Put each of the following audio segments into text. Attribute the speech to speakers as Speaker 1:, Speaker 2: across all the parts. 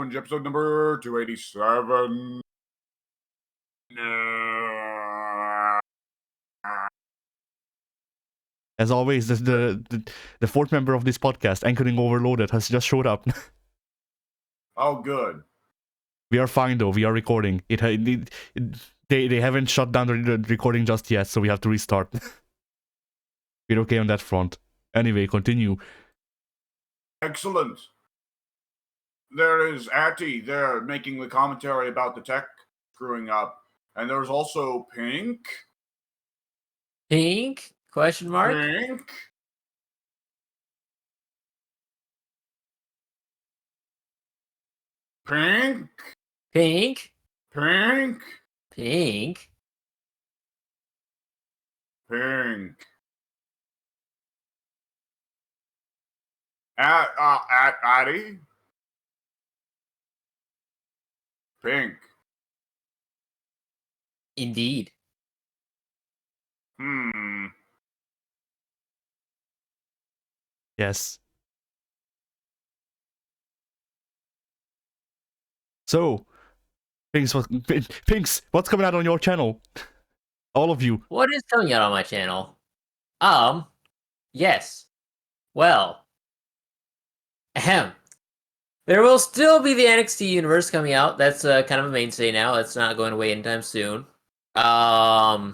Speaker 1: Challenge, episode number 287.
Speaker 2: As always, the fourth member of this podcast, Anchoring Overloaded, has just showed up.
Speaker 1: Oh, good.
Speaker 2: We are fine though. We are recording. They haven't shut down the recording just yet, so we have to restart. We're okay on that front. Anyway, continue.
Speaker 1: Excellent. There is Atty there making the commentary about the tech screwing up. And there's also Pink.
Speaker 3: Pink? Question mark?
Speaker 1: Pink. Pink.
Speaker 3: Pink?
Speaker 1: Pink.
Speaker 3: Pink?
Speaker 1: Pink. Addy. Pink.
Speaker 3: Indeed.
Speaker 2: Yes. So, Pinks, what's coming out on your channel? All of you.
Speaker 3: What is coming out on my channel? Yes. Well. Ahem. There will still be the NXT Universe coming out. That's kind of a mainstay now. That's not going away anytime soon. I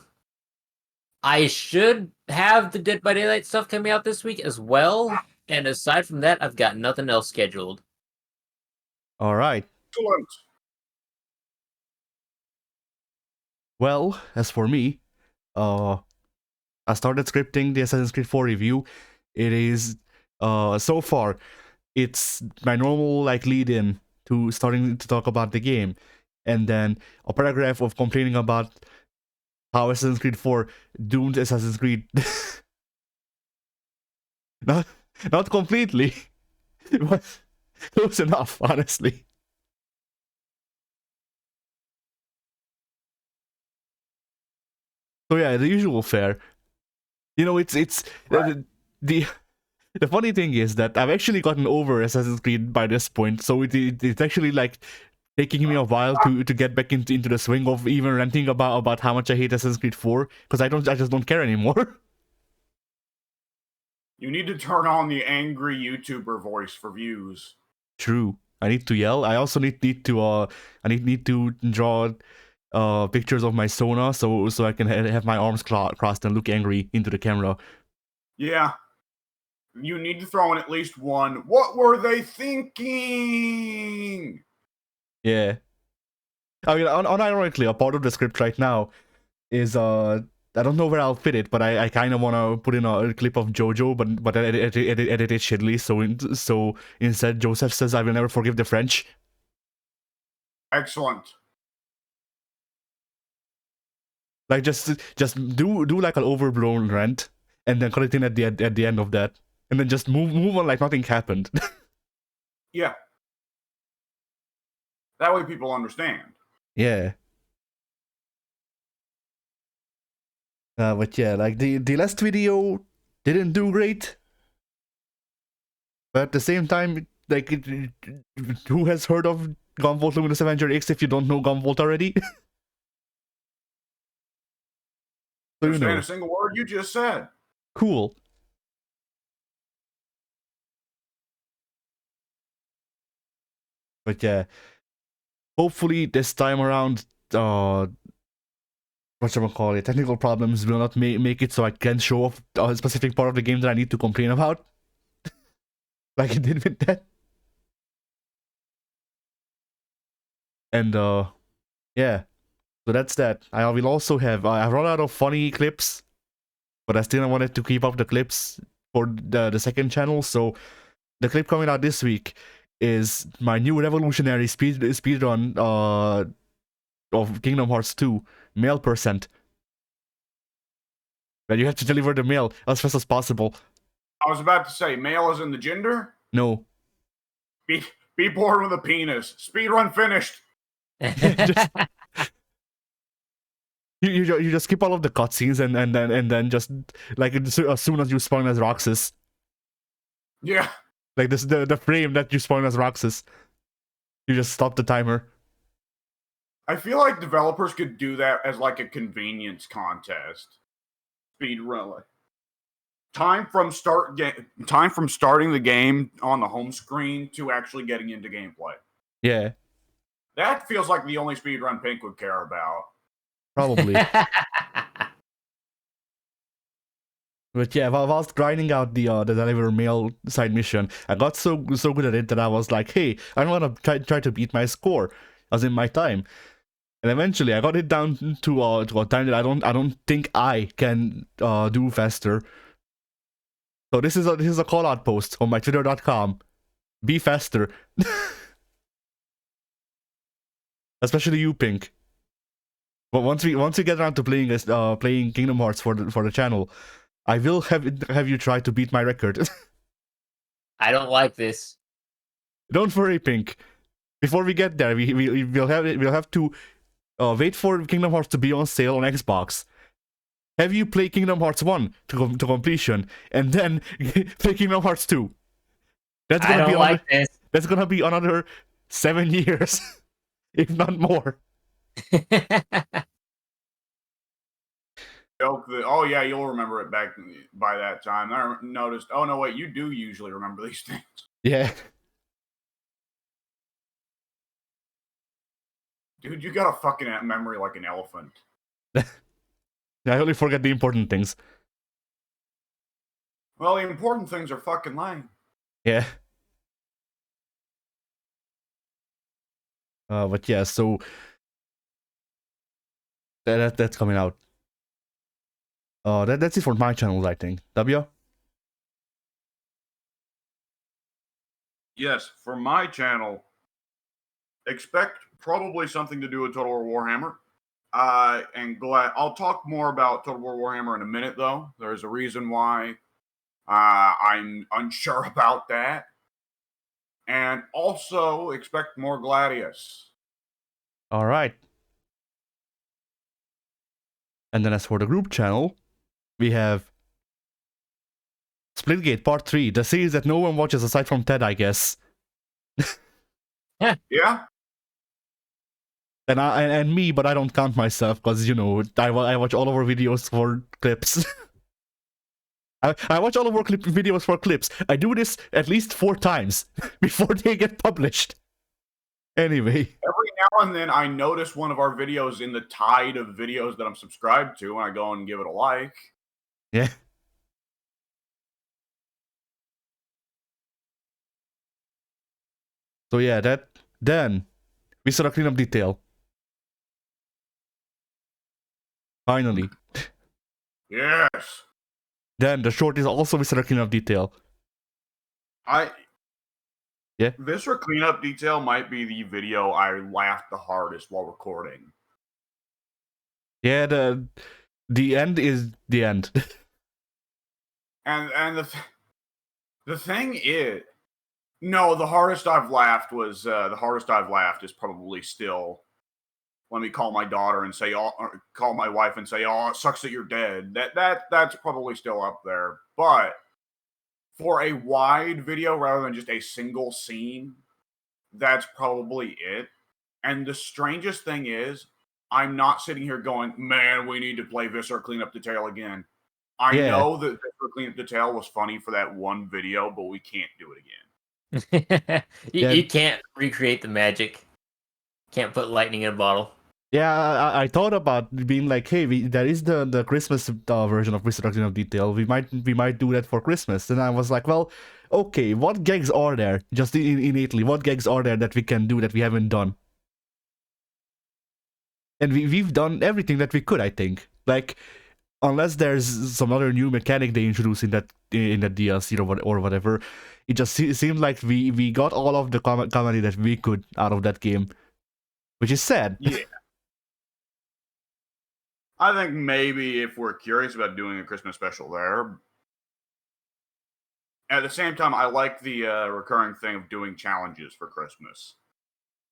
Speaker 3: should have the Dead by Daylight stuff coming out this week as well. And aside from that, I've got nothing else scheduled.
Speaker 2: All right.
Speaker 1: Excellent.
Speaker 2: Well, as for me, I started scripting the Assassin's Creed 4 review. It is, so far, it's my normal lead-in to starting to talk about the game, and then a paragraph of complaining about how Assassin's Creed 4 doomed Assassin's Creed. Not completely, but close enough, honestly. So yeah, the usual fare. You know, it's
Speaker 1: Right.
Speaker 2: the funny thing is that I've actually gotten over Assassin's Creed by this point, so it's actually like taking me a while to get back into the swing of even ranting about how much I hate Assassin's Creed 4, because I just don't care anymore.
Speaker 1: You need to turn on the angry YouTuber voice for views.
Speaker 2: True. I need to yell. I also need to draw pictures of my Sona so I can have my arms crossed and look angry into the camera.
Speaker 1: Yeah. You need to throw in at least one. What were they thinking?
Speaker 2: Yeah. I mean, unironically, a part of the script right now is I don't know where I'll fit it, but I kind of want to put in a clip of Jojo, but edit it shittily. So instead, Joseph says, "I will never forgive the French."
Speaker 1: Excellent.
Speaker 2: Like just do like an overblown rant, and then cut it in at the end of that, and then just move on like nothing happened.
Speaker 1: Yeah. That way people understand.
Speaker 2: Yeah. But yeah, like the last video didn't do great, but at the same time, like who has heard of Gunvolt Luminous Avenger X if you don't know Gunvolt already? So you
Speaker 1: Understand
Speaker 2: know.
Speaker 1: a single word you just said.
Speaker 2: Cool. But yeah, hopefully this time around, whatchamacallit, technical problems will not make it so I can show off a specific part of the game that I need to complain about. Like it did with that. And yeah. So that's that. I will also have, I've run out of funny clips, but I still wanted to keep up the clips for the second channel. So the clip coming out this week is my new revolutionary speedrun of Kingdom Hearts 2, mail percent. Where you have to deliver the mail as fast as possible.
Speaker 1: I was about to say, male is in the gender?
Speaker 2: No.
Speaker 1: Be born with a penis. Speedrun finished.
Speaker 2: You just skip all of the cutscenes and then just like as soon as you spawn as Roxas.
Speaker 1: Yeah.
Speaker 2: Like this the frame that you spawn as Roxas. You just stop the timer.
Speaker 1: I feel like developers could do that as like a convenience contest. Speed run. Time from starting the game on the home screen to actually getting into gameplay.
Speaker 2: Yeah,
Speaker 1: That feels like the only speedrun Pink would care about.
Speaker 2: probably. But yeah, whilst grinding out the deliver mail side mission, I got so good at it that I was like, hey, I want to try to beat my score, as in my time. And eventually, I got it down to a time that I don't think I can do faster. So this is a call out post on my Twitter.com. Be faster, especially you, Pink. But once we get around to playing Kingdom Hearts for the channel, I will have you try to beat my record.
Speaker 3: I don't like this.
Speaker 2: Don't worry, Pink. Before we get there, we'll have to wait for Kingdom Hearts to be on sale on Xbox. Have you play Kingdom Hearts 1 to completion, and then play Kingdom Hearts 2. That's gonna
Speaker 3: I don't like this.
Speaker 2: That's gonna be another 7 years, if not more.
Speaker 1: Joke that, oh yeah, you'll remember it back by that time. I noticed, oh no, wait, you do usually remember these things.
Speaker 2: Yeah.
Speaker 1: Dude, you got a fucking memory like an elephant.
Speaker 2: I only forget the important things.
Speaker 1: Well, the important things are fucking lying.
Speaker 2: Yeah. But yeah, so that's coming out. That's it for my channels, I think. W?
Speaker 1: Yes, for my channel, expect probably something to do with Total War Warhammer. And I'll talk more about Total War Warhammer in a minute, though. There's a reason why I'm unsure about that. And also expect more Gladius.
Speaker 2: All right. And then as for the group channel, we have Splitgate Part 3, the series that no one watches aside from Ted, I guess.
Speaker 1: Yeah?
Speaker 2: And me, but I don't count myself because, you know, I watch all of our videos for clips. I watch all of our videos for clips. I do this at least 4 times before they get published. Anyway.
Speaker 1: Every now and then I notice one of our videos in the tide of videos that I'm subscribed to, and I go and give it a like.
Speaker 2: Yeah. So yeah, then we saw a cleanup detail. Finally.
Speaker 1: Yes.
Speaker 2: Then the short is also Viscera cleanup detail. Yeah.
Speaker 1: Viscera cleanup detail might be the video I laughed the hardest while recording.
Speaker 2: Yeah, the end is the end.
Speaker 1: And the thing is, no, the hardest I've laughed is probably still when we call my daughter and say, or call my wife and say, "Oh, it sucks that you're dead." That's probably still up there. But for a wide video rather than just a single scene, that's probably it. And the strangest thing is, I'm not sitting here going, "Man, we need to play Viscera Cleanup Detail again." I know that Viscera Cleanup Detail was funny for that one video, but we can't do it again.
Speaker 3: You can't recreate the magic. Can't put lightning in a bottle.
Speaker 2: Yeah, I thought about being like, hey, there is the Christmas version of Viscera Cleanup Detail. We might do that for Christmas. And I was like, well, okay, what gags are there? Just innately, what gags are there that we can do that we haven't done? And we've done everything that we could, I think. Like, unless there's some other new mechanic they introduce in that DLC or whatever, it just seemed like we got all of the comedy that we could out of that game, which is sad.
Speaker 1: Yeah. I think maybe if we're curious about doing a Christmas special there. At the same time, I like the recurring thing of doing challenges for Christmas.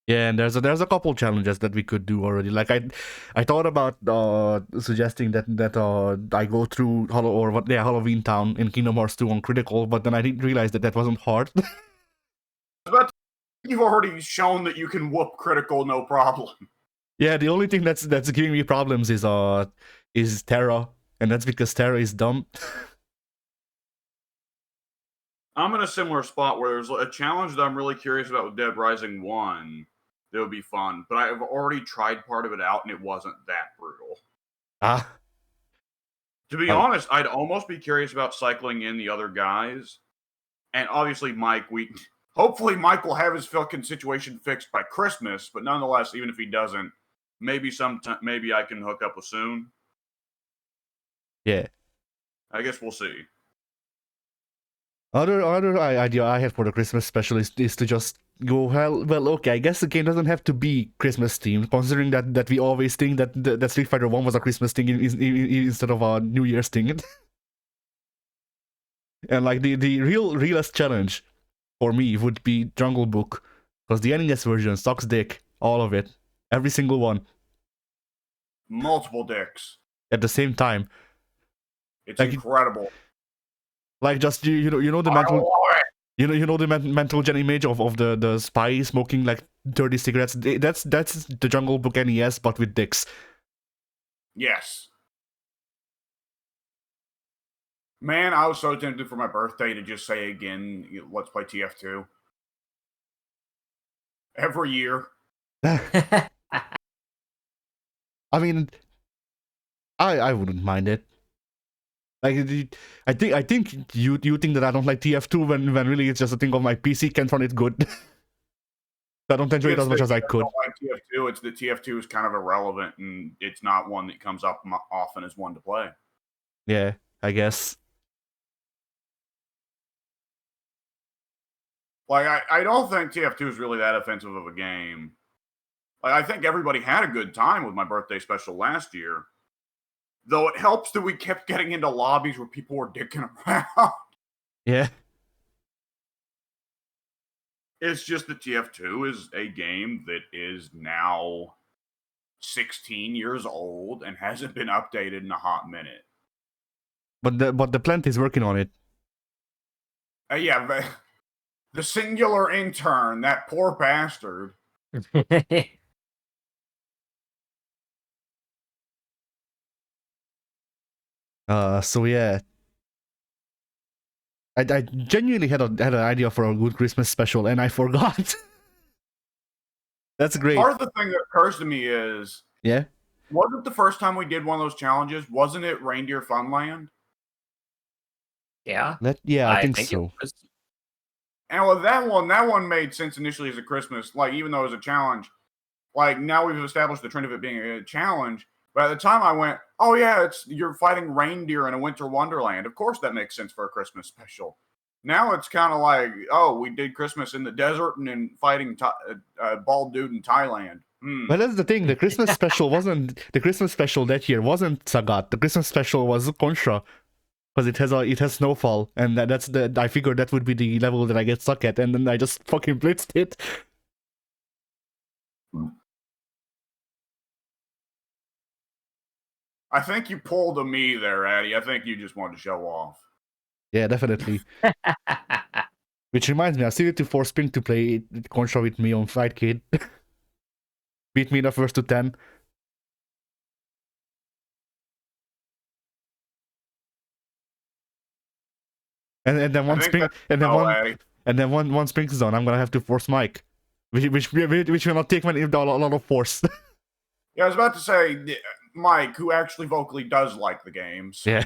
Speaker 2: Yeah, and there's a couple challenges that we could do already. Like I thought about suggesting that I go through Halloween Town in Kingdom Hearts 2 on critical, but then I didn't realize that wasn't hard.
Speaker 1: You've already shown that you can whoop critical no problem.
Speaker 2: Yeah, the only thing that's giving me problems is Terra, and that's because Terra is dumb.
Speaker 1: I'm in a similar spot where there's a challenge that I'm really curious about with Dead Rising 1 that would be fun, but I've already tried part of it out and it wasn't that brutal.
Speaker 2: Ah.
Speaker 1: To be honest, I'd almost be curious about cycling in the other guys. And obviously, Mike, hopefully Mike will have his fucking situation fixed by Christmas, but nonetheless, even if he doesn't, maybe I can hook up with soon.
Speaker 2: Yeah.
Speaker 1: I guess we'll see.
Speaker 2: Other idea I had for the Christmas special is to just go, well, okay, I guess the game doesn't have to be Christmas themed, considering that we always think that Street Fighter 1 was a Christmas thing instead of a New Year's thing. And like the realest challenge for me would be Jungle Book, because the NES version sucks dick, all of it, every single one,
Speaker 1: multiple dicks
Speaker 2: at the same time.
Speaker 1: It's like, incredible.
Speaker 2: Like just you know the mental the mental gen image of the spy smoking like 30 cigarettes. That's the Jungle Book NES but with dicks.
Speaker 1: Yes. Man, I was so tempted for my birthday to just say again, let's play TF2. Every year.
Speaker 2: I mean, I wouldn't mind it. Like, I think you think that I don't like TF2 when really it's just a thing of my PC can't run it good. I don't enjoy it as much as I could.
Speaker 1: I don't like TF2. It's that TF2 is kind of irrelevant and it's not one that comes up often as one to play.
Speaker 2: Yeah, I guess.
Speaker 1: Like, I don't think TF2 is really that offensive of a game. Like, I think everybody had a good time with my birthday special last year. Though it helps that we kept getting into lobbies where people were dicking around.
Speaker 2: Yeah.
Speaker 1: It's just that TF2 is a game that is now 16 years old and hasn't been updated in a hot minute.
Speaker 2: But the plant is working on it.
Speaker 1: Yeah, the singular intern, that poor bastard.
Speaker 2: So yeah, I genuinely had an idea for a good Christmas special, and I forgot. That's great.
Speaker 1: Part of the thing that occurs to me is,
Speaker 2: yeah,
Speaker 1: wasn't the first time we did one of those challenges? Wasn't it Reindeer Funland?
Speaker 3: Yeah,
Speaker 2: I think so.
Speaker 1: And well, that one made sense initially as a Christmas, like even though it was a challenge. Like now we've established the trend of it being a challenge. But at the time I went, oh yeah, you're fighting reindeer in a winter wonderland. Of course that makes sense for a Christmas special. Now it's kind of like, oh, we did Christmas in the desert and then fighting a bald dude in Thailand.
Speaker 2: But that's the thing. The Christmas special that year wasn't Sagat. The Christmas special was Contra, because it has snowfall, and I figured that would be the level that I get stuck at, and then I just fucking blitzed it.
Speaker 1: I think you pulled a me there, Addy. I think you just wanted to show off.
Speaker 2: Yeah, definitely. Which reminds me, I still need to force Pink to play Contra with me on Fight Kid. Beat me in the first to 10. And then once Pink is on, I'm gonna have to force Mike, which will not take a lot of force.
Speaker 1: Yeah, I was about to say Mike, who actually vocally does like the game. So.
Speaker 2: Yeah.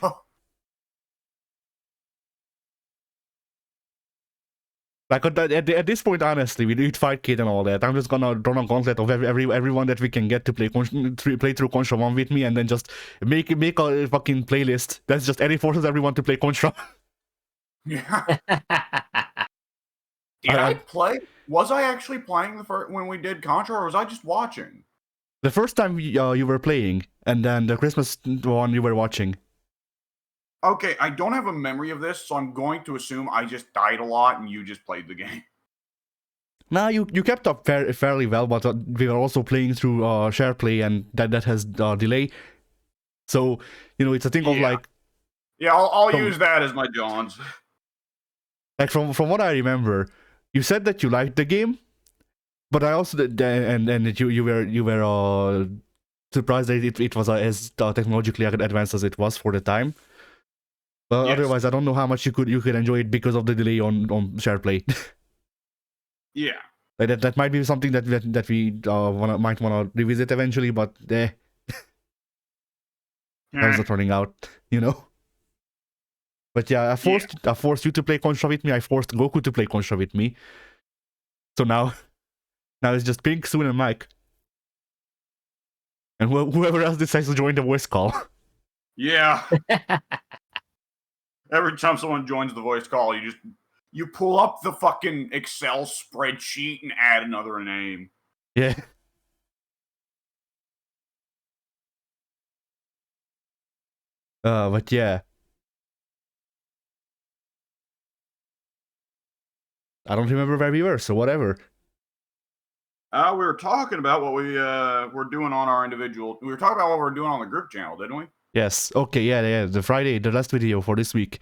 Speaker 2: Like at this point, honestly, we need Fight Kid and all that. I'm just gonna run a gauntlet of everyone that we can get to play through Contra 1 with me, and then just make a fucking playlist that's just Eddie forces everyone to play Contra.
Speaker 1: Yeah. Did I play? Was I actually playing when we did Contra, or was I just watching?
Speaker 2: The first time you were playing, and then the Christmas one you were watching.
Speaker 1: Okay, I don't have a memory of this, so I'm going to assume I just died a lot and you just played the game.
Speaker 2: Nah, you kept up fairly well, but we were also playing through share play, and that has delay. So, it's a thing of like...
Speaker 1: Yeah, I'll use that as my Johns.
Speaker 2: Like, from what I remember, you said that you liked the game, But I also did, and you were surprised that it was as technologically advanced as it was for the time. But
Speaker 1: Yes.
Speaker 2: otherwise, I don't know how much you could enjoy it because of the delay on share play.
Speaker 1: Yeah.
Speaker 2: Like that might be something that we might wanna revisit eventually, but how's it turning out, you know? But yeah, I forced you to play Contra with me. I forced Goku to play Contra with me. So now it's just Pink, Soon, and Mike, and whoever else decides to join the voice call.
Speaker 1: Yeah. Every time someone joins the voice call, you pull up the fucking Excel spreadsheet and add another name.
Speaker 2: Yeah. But yeah. I don't remember where we were, so whatever.
Speaker 1: We were talking about what we were doing on our individual. We were talking about what we were doing on the group channel, didn't we?
Speaker 2: Yes. Okay. Yeah. The last video for this week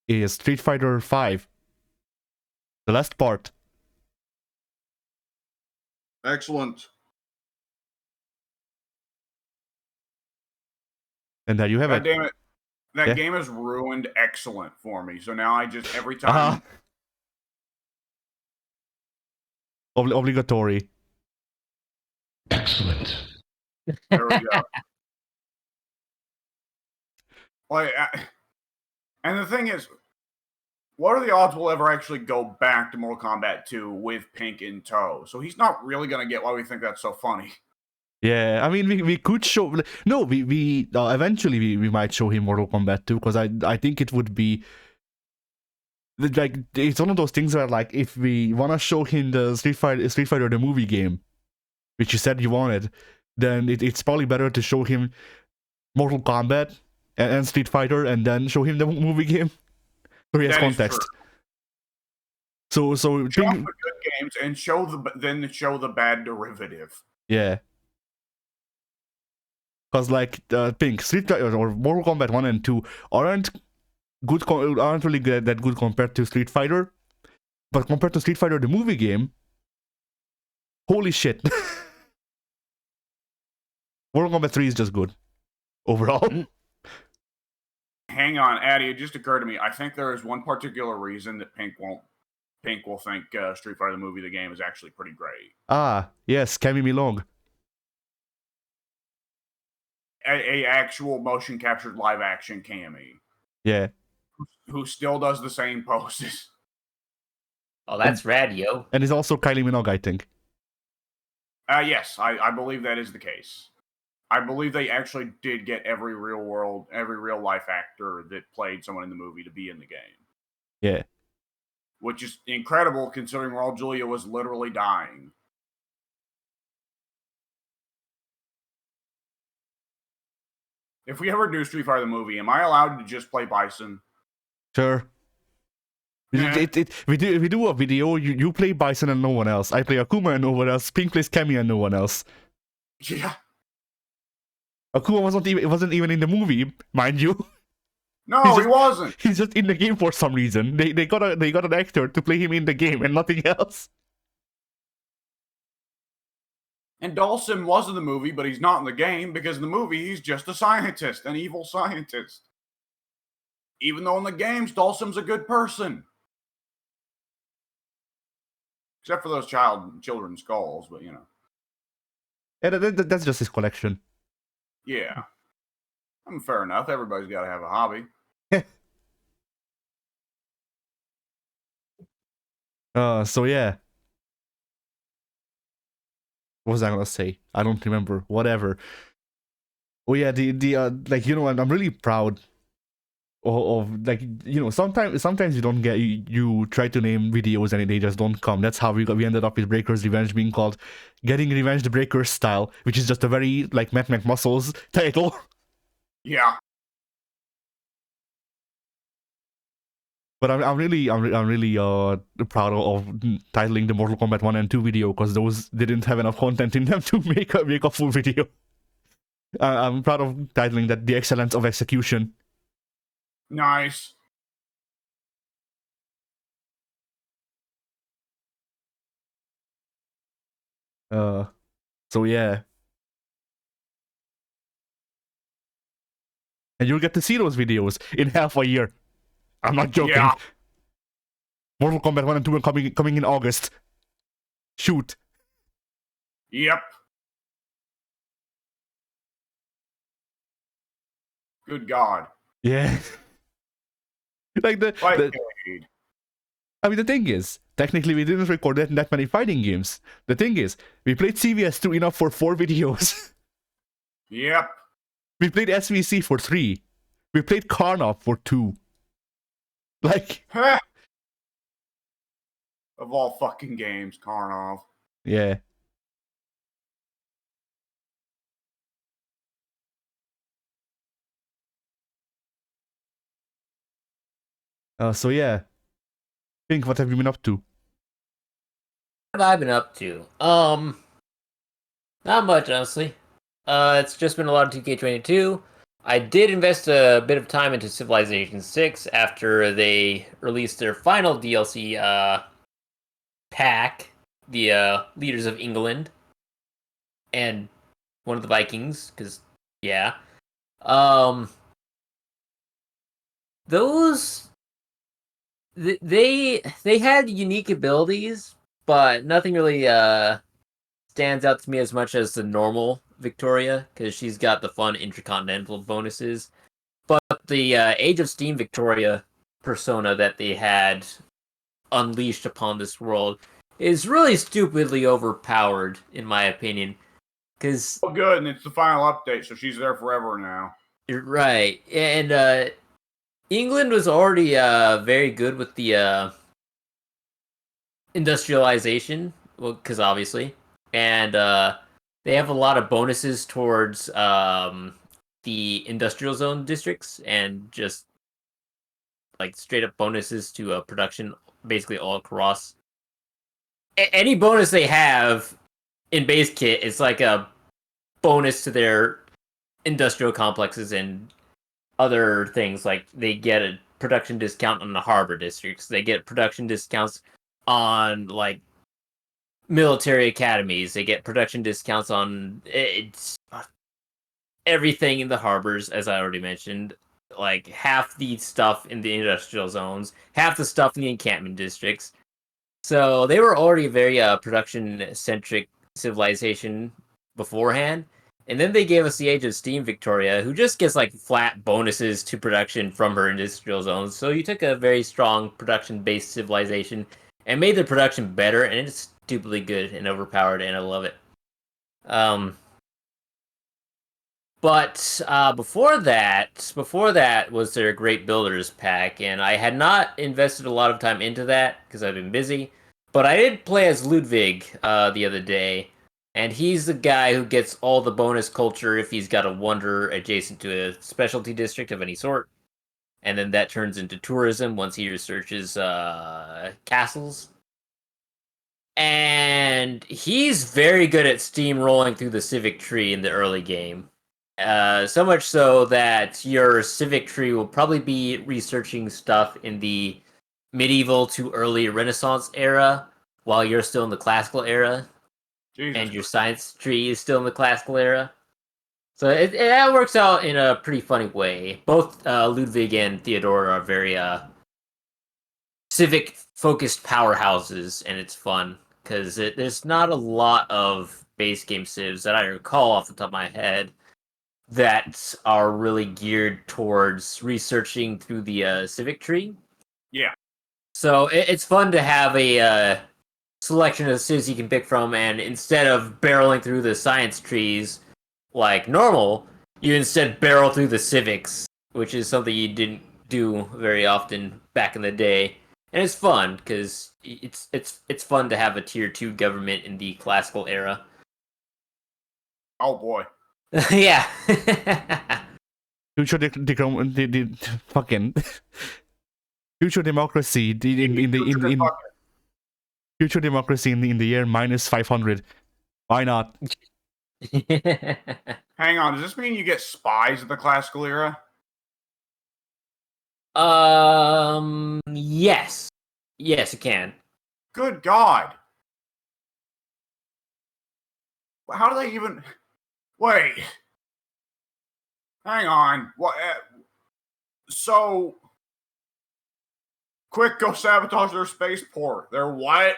Speaker 2: is Street Fighter 5. The last part.
Speaker 1: Excellent.
Speaker 2: And there you have
Speaker 1: God
Speaker 2: it.
Speaker 1: damn it. That game has ruined excellent for me. So now I just, every time.
Speaker 2: Obligatory.
Speaker 4: Excellent.
Speaker 1: There we go. Like, and the thing is, what are the odds we'll ever actually go back to Mortal Kombat 2 with Pink in tow? So he's not really going to get why we think that's so funny.
Speaker 2: Yeah, I mean, we could show. No, we eventually we might show him Mortal Kombat 2, because I think it would be like, it's one of those things where, like, if we wanna show him the Street Fighter the movie game, which you said you wanted, then it's probably better to show him Mortal Kombat and Street Fighter, and then show him the movie game, so he has context. So
Speaker 1: show the good games and show the bad derivative.
Speaker 2: Yeah. Because, like, Pink, Street Fighter or Mortal Kombat 1 and 2 aren't really that good compared to Street Fighter. But compared to Street Fighter the movie game, holy shit. Mortal Kombat 3 is just good. Overall.
Speaker 1: Hang on, Addy, it just occurred to me. I think there is one particular reason that Pink will think Street Fighter the movie, the game, is actually pretty great.
Speaker 2: Ah, yes, Cammy Milong.
Speaker 1: A actual motion captured live action Cammy.
Speaker 2: Yeah.
Speaker 1: Who still does the same poses.
Speaker 3: Oh, that's rad, yo.
Speaker 2: And he's also Kylie Minogue, I think.
Speaker 1: Yes, I believe that is the case. I believe they actually did get every real life actor that played someone in the movie to be in the game.
Speaker 2: Yeah.
Speaker 1: Which is incredible considering Raul Julia was literally dying. If we ever do Street Fighter the movie, am I allowed to just play Bison?
Speaker 2: Sure.
Speaker 1: Yeah.
Speaker 2: We do a video, you play Bison and no one else. I play Akuma and no one else. Pink plays Cammy and no one else.
Speaker 1: Yeah.
Speaker 2: Akuma wasn't even in the movie, mind you.
Speaker 1: No, he wasn't.
Speaker 2: He's just in the game for some reason. They got an actor to play him in the game and nothing else.
Speaker 1: And Dhalsim was in the movie, but he's not in the game because in the movie he's just a scientist, an evil scientist. Even though in the games Dhalsim's a good person. Except for those children's skulls, but you know.
Speaker 2: Yeah, that's just his collection.
Speaker 1: Yeah. I mean, fair enough. Everybody's got to have a hobby.
Speaker 2: So yeah. What was I gonna say? I don't remember. Whatever. Oh yeah, like, you know, I'm really proud of like, you know, sometimes you don't get, you try to name videos and they just don't come. That's how we ended up with Breaker's Revenge being called Getting Revenge the Breaker Style, which is just a very, like, Mac Muscles title.
Speaker 1: Yeah.
Speaker 2: But I'm really proud of titling the Mortal Kombat 1 and 2 video, because those didn't have enough content in them to make a full video. I'm proud of titling that The Excellence of Execution.
Speaker 1: Nice.
Speaker 2: So yeah. And you'll get to see those videos in half a year. I'm not joking.
Speaker 1: Yeah.
Speaker 2: Mortal Kombat 1 and 2 are coming in August. Shoot.
Speaker 1: Yep. Good God.
Speaker 2: Yeah. Like the I mean, the thing is, technically we didn't record that many fighting games. The thing is, we played CVS2 enough for 4 videos.
Speaker 1: Yep.
Speaker 2: We played SVC for 3. We played Karnov for 2. Like,
Speaker 1: of all fucking games, Karnov.
Speaker 2: yeah. So yeah. Think, what have you been up to?
Speaker 3: What have I been up to? Not much, honestly. It's just been a lot of 2K22. I did invest a bit of time into Civilization 6 after they released their final DLC pack, the Leaders of England, and one of the Vikings, because, yeah. Those... They had unique abilities, but nothing really stands out to me as much as the normal Victoria, because she's got the fun intercontinental bonuses. But the Age of Steam Victoria persona that they had unleashed upon this world is really stupidly overpowered, in my opinion. Because
Speaker 1: Oh, good, and it's the final update, so she's there forever now.
Speaker 3: you're right, and England was already very good with the industrialization, well, because obviously, and they have a lot of bonuses towards the industrial zone districts, and just like straight up bonuses to production, basically all across. Any bonus they have in base kit is like a bonus to their industrial complexes and other things. Like they get a production discount on the harbor districts. They get production discounts on like military academies. They get production discounts on it's everything in the harbors, as I already mentioned. Like half the stuff in the industrial zones, half the stuff in the encampment districts. So they were already a very production centric civilization beforehand. And then they gave us the Age of Steam Victoria, who just gets like flat bonuses to production from her industrial zones. So you took a very strong production based civilization and made the production better, and it's stupidly good and overpowered, and I love it. But before that was their Great Builders pack, and I had not invested a lot of time into that because I've been busy. But I did play as Ludwig the other day, and he's the guy who gets all the bonus culture if he's got a wonder adjacent to a specialty district of any sort. And then that turns into tourism once he researches castles. And he's very good at steamrolling through the civic tree in the early game. So much so that your civic tree will probably be researching stuff in the medieval to early Renaissance era while you're still in the classical era.
Speaker 1: Jesus.
Speaker 3: And your science tree is still in the classical era. So that works out in a pretty funny way. Both Ludwig and Theodore are very civic-focused powerhouses, and it's fun, because there's not a lot of base game civs that I recall off the top of my head that are really geared towards researching through the civic tree.
Speaker 1: Yeah.
Speaker 3: So it's fun to have a selection of civs you can pick from, and instead of barreling through the science trees like normal, you instead barrel through the civics, which is something you didn't do very often back in the day. And it's fun because it's fun to have a tier 2 government in the classical era.
Speaker 1: Oh boy.
Speaker 3: Yeah.
Speaker 2: Future fucking future democracy in future democracy in the year minus 500. Why not?
Speaker 1: Hang on, does this mean you get spies in the classical era?
Speaker 3: Yes. Yes, it can.
Speaker 1: Good God. How do they even? Wait. Hang on. What? So, quick, go sabotage their spaceport. They're what?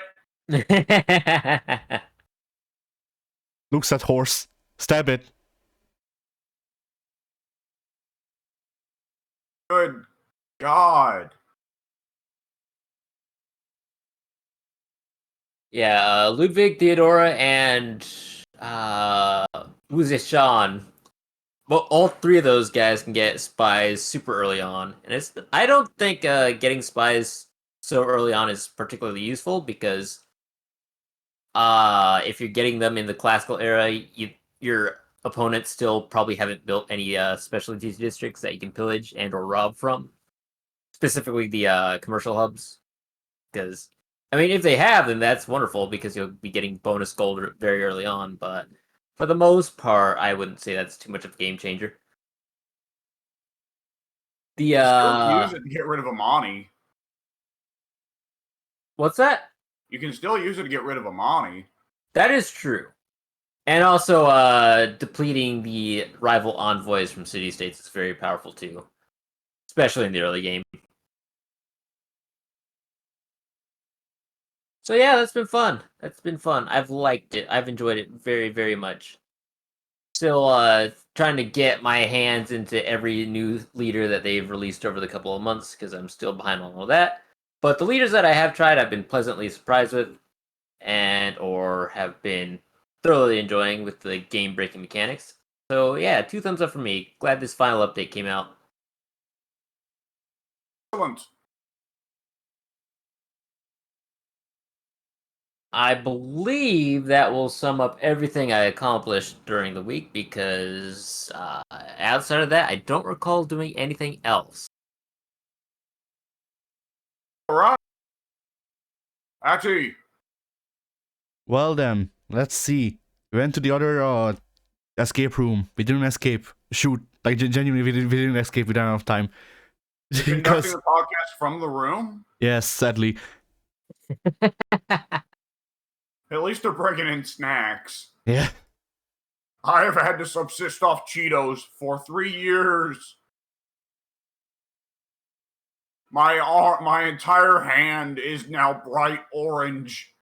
Speaker 2: Looks at horse. Stab it.
Speaker 1: Good God.
Speaker 3: Yeah, Ludwig, Theodora, and who's it, Sean? Well, all three of those guys can get spies super early on, and I don't think getting spies so early on is particularly useful because if you're getting them in the classical era, your opponents still probably haven't built any specialty districts that you can pillage and or rob from, specifically the commercial hubs. Because I mean, if they have, then that's wonderful because you'll be getting bonus gold very early on. But for the most part, I wouldn't say that's too much of a game changer. The
Speaker 1: Still use it to get rid of Amani.
Speaker 3: What's that?
Speaker 1: You can still use it to get rid of Amani.
Speaker 3: That is true. And also, depleting the rival envoys from city-states is very powerful too. Especially in the early game. So yeah, that's been fun. I've liked it. I've enjoyed it very, very much. Still trying to get my hands into every new leader that they've released over the couple of months, because I'm still behind on all that. But the leaders that I have tried, I've been pleasantly surprised with, and or have been thoroughly enjoying with the game-breaking mechanics. So yeah, 2 thumbs up for me. Glad this final update came out.
Speaker 1: Excellent.
Speaker 3: I believe that will sum up everything I accomplished during the week, because outside of that, I don't recall doing anything else.
Speaker 1: All right. Actually,
Speaker 2: Well then, let's see. We went to the other escape room. We didn't escape. Shoot. Like, genuinely, we didn't escape. We didn't have time.
Speaker 1: conducting the podcast from the room?
Speaker 2: Yes, sadly.
Speaker 1: At least they're bringing in snacks.
Speaker 2: Yeah.
Speaker 1: I have had to subsist off Cheetos for 3 years. My entire hand is now bright orange.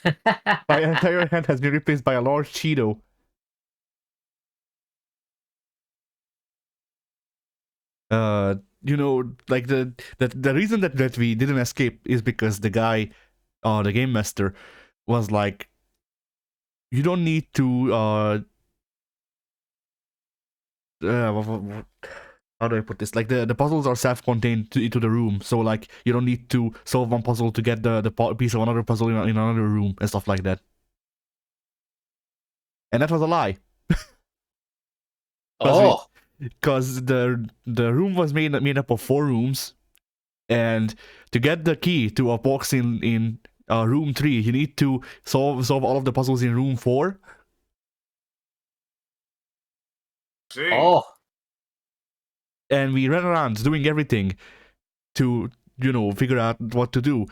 Speaker 2: My entire hand has been replaced by a large Cheeto. You know, like the reason that we didn't escape is because the guy, the game master, was like, you don't need to how do I put this? Like the puzzles are self-contained into the room, so like you don't need to solve one puzzle to get the piece of another puzzle in another room and stuff like that. And that was a lie.
Speaker 3: Oh,
Speaker 2: Because the room was made up of 4 rooms, and to get the key to a box in room 3, you need to solve all of the puzzles in room 4.
Speaker 1: See?
Speaker 3: oh.
Speaker 2: And we ran around doing everything to, you know, figure out what to do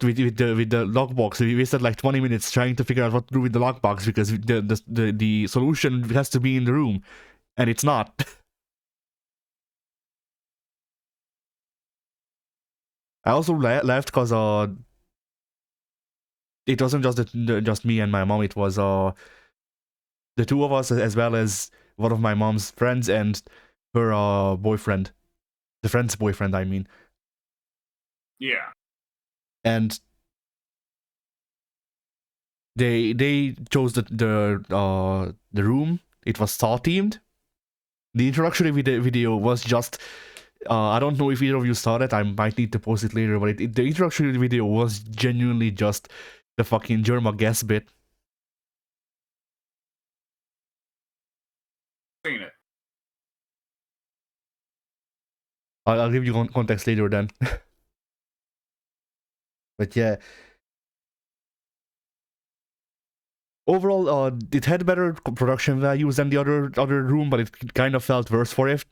Speaker 2: with the lockbox. We wasted like 20 minutes trying to figure out what to do with the lockbox, because the solution has to be in the room, and it's not. I also left because it wasn't just me and my mom. It was the 2 of us, as well as one of my mom's friends and her boyfriend, the friend's boyfriend, I mean.
Speaker 1: Yeah.
Speaker 2: And they chose the room. It was Saw themed. The introductory video was just I don't know if either of you saw that. I might need to post it later, but the introductory video was genuinely just the fucking Jerma guess bit.
Speaker 1: Seen it.
Speaker 2: I'll give you context later then. But yeah. Overall, it had better production values than the other room, but it kind of felt worse for it.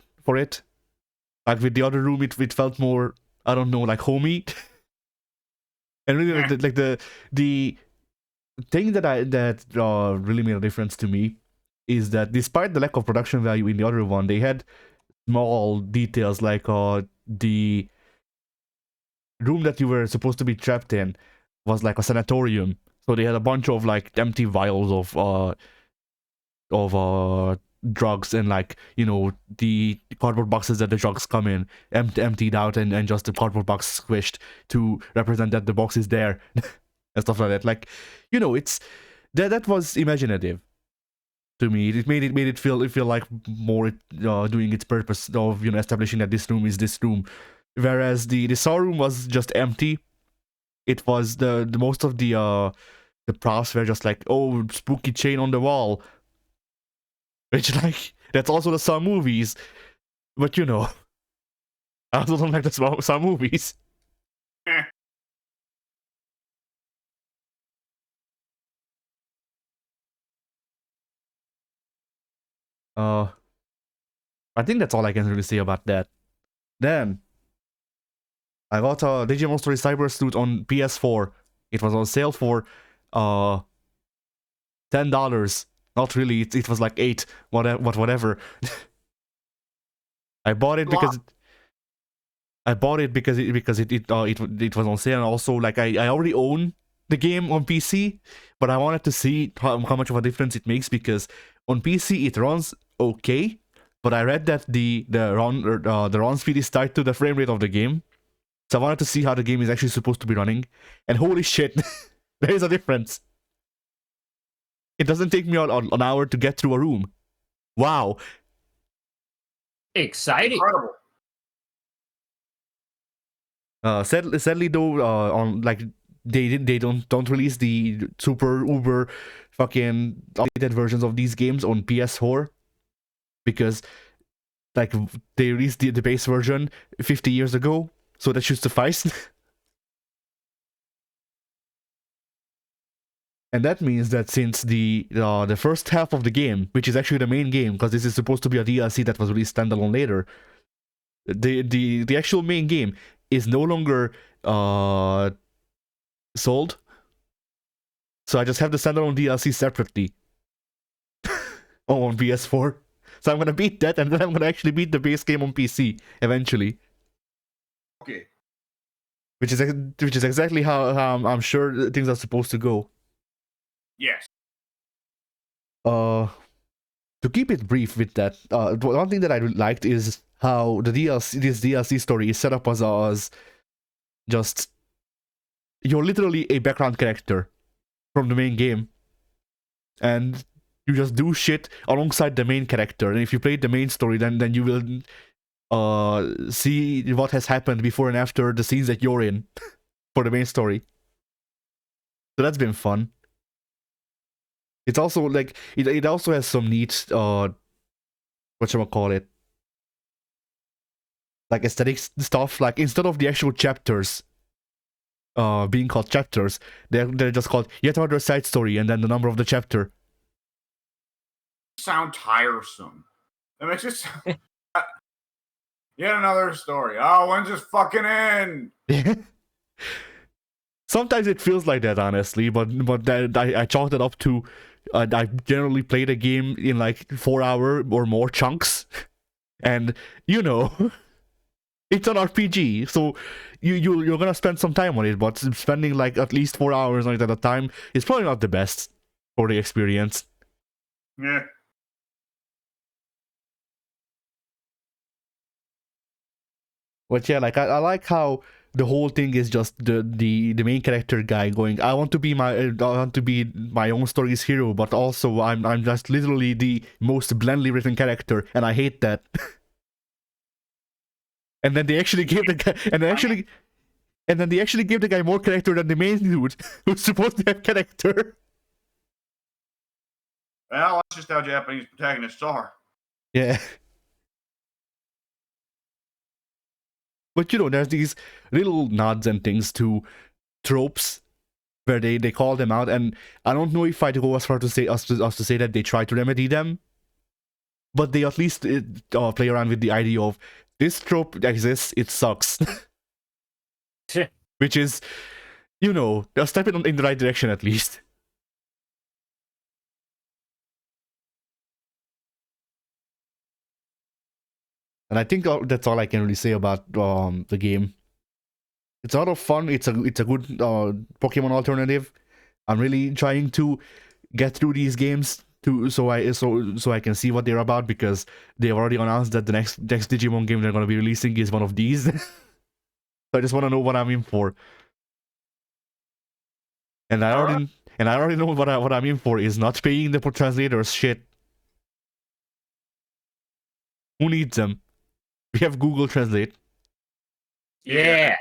Speaker 2: Like with the other room, it felt more, I don't know, like homey. And really, like the thing that really made a difference to me is that despite the lack of production value in the other one, they had small details like the room that you were supposed to be trapped in was like a sanatorium. So they had a bunch of like empty vials of drugs, and like, you know, the cardboard boxes that the drugs come in emptied out, and just the cardboard box squished to represent that the box is there. And stuff like that. Like, you know, it's that was imaginative to me. It made it feel like more doing its purpose of, you know, establishing that this room is this room, whereas the saw room was just empty. It was the most of the props were just like, oh, spooky chain on the wall, which, like, that's also the Saw movies, but you know, I also don't like the Saw movies. I think that's all I can really say about that. Then I got a Digimon Story Cyber Suit on PS4. It was on sale for $10. Not really. It was like $8. Whatever. I bought it because it was on sale, and also, like, I already own the game on PC, but I wanted to see how much of a difference it makes, because on PC it runs okay, but I read that the run speed is tied to the frame rate of the game. So I wanted to see how the game is actually supposed to be running, and holy shit, there is a difference. It doesn't take me an hour to get through a room. Wow.
Speaker 3: Exciting.
Speaker 1: Incredible.
Speaker 2: Sadly though, on, like, they don't release the super uber fucking updated versions of these games on PS4, because, like, they released the base version 50 years ago, so that should suffice. And that means that since the first half of the game, which is actually the main game, because this is supposed to be a DLC that was released standalone later, the actual main game is no longer sold. So I just have the standalone DLC separately on PS4. So I'm gonna beat that, and then I'm gonna actually beat the base game on PC eventually.
Speaker 1: Okay.
Speaker 2: Which is exactly how I'm sure things are supposed to go.
Speaker 1: Yes.
Speaker 2: To keep it brief with that, one thing that I liked is how this DLC story is set up as just, you're literally a background character from the main game, and you just do shit alongside the main character. And if you play the main story, then you will see what has happened before and after the scenes that you're in for the main story. So that's been fun. It's also like it also has some neat whatchamacallit, like, aesthetic stuff. Like, instead of the actual chapters being called chapters, they're just called yet another side story, and then the number of the chapter.
Speaker 1: Sound tiresome. That makes it sound... Yet another story. Oh, when's this fucking end?
Speaker 2: Sometimes it feels like that, honestly, but I chalked it up to I generally play the game in like 4-hour or more chunks, and you know, it's an RPG, so you're gonna spend some time on it, but spending like at least 4 hours on it at a time is probably not the best for the experience.
Speaker 1: Yeah.
Speaker 2: But yeah, like, I like how the whole thing is just the main character guy going, I want to be my own story's hero, but also I'm just literally the most blandly written character, and I hate that. And then they actually gave the guy, and then they actually gave the guy more character than the main dude, who's supposed to have character.
Speaker 1: Well, that's just how Japanese protagonists are.
Speaker 2: Yeah. But you know, there's these little nods and things to tropes where they call them out, and I don't know if I'd go as far to say to say that they try to remedy them, but they at least play around with the idea of, this trope exists, it sucks. Which is, you know, a step in the right direction at least. And I think that's all I can really say about the game. It's a lot of fun. It's a good Pokemon alternative. I'm really trying to get through these games so I can see what they're about, because they've already announced that the next Digimon game they're going to be releasing is one of these. So I just want to know what I'm in for. And I already know what I'm in for is not paying the translators shit. Who needs them? We have Google Translate.
Speaker 3: Yeah.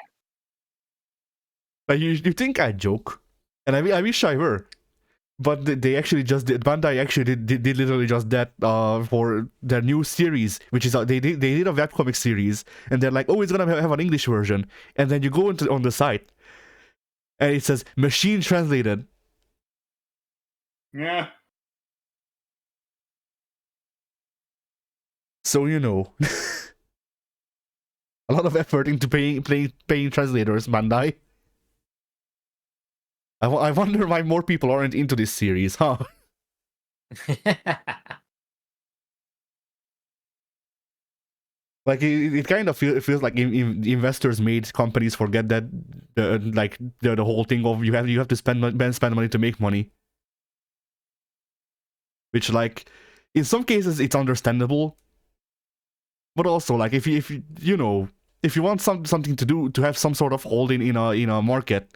Speaker 2: Like, you think I joke, and I wish I were, but they actually just did. Bandai actually did literally just that for their new series, which is they did a webcomic series, and they're like, oh, it's gonna have an English version, and then you go on the site, and it says machine translated.
Speaker 1: Yeah.
Speaker 2: So you know, a lot of effort into paying translators, Bandai. I wonder why more people aren't into this series, huh? Like it kind of feels like investors made companies forget that the whole thing of you have to spend money to make money, which, like, in some cases it's understandable, but also, like, if you want something to have some sort of holding in a market,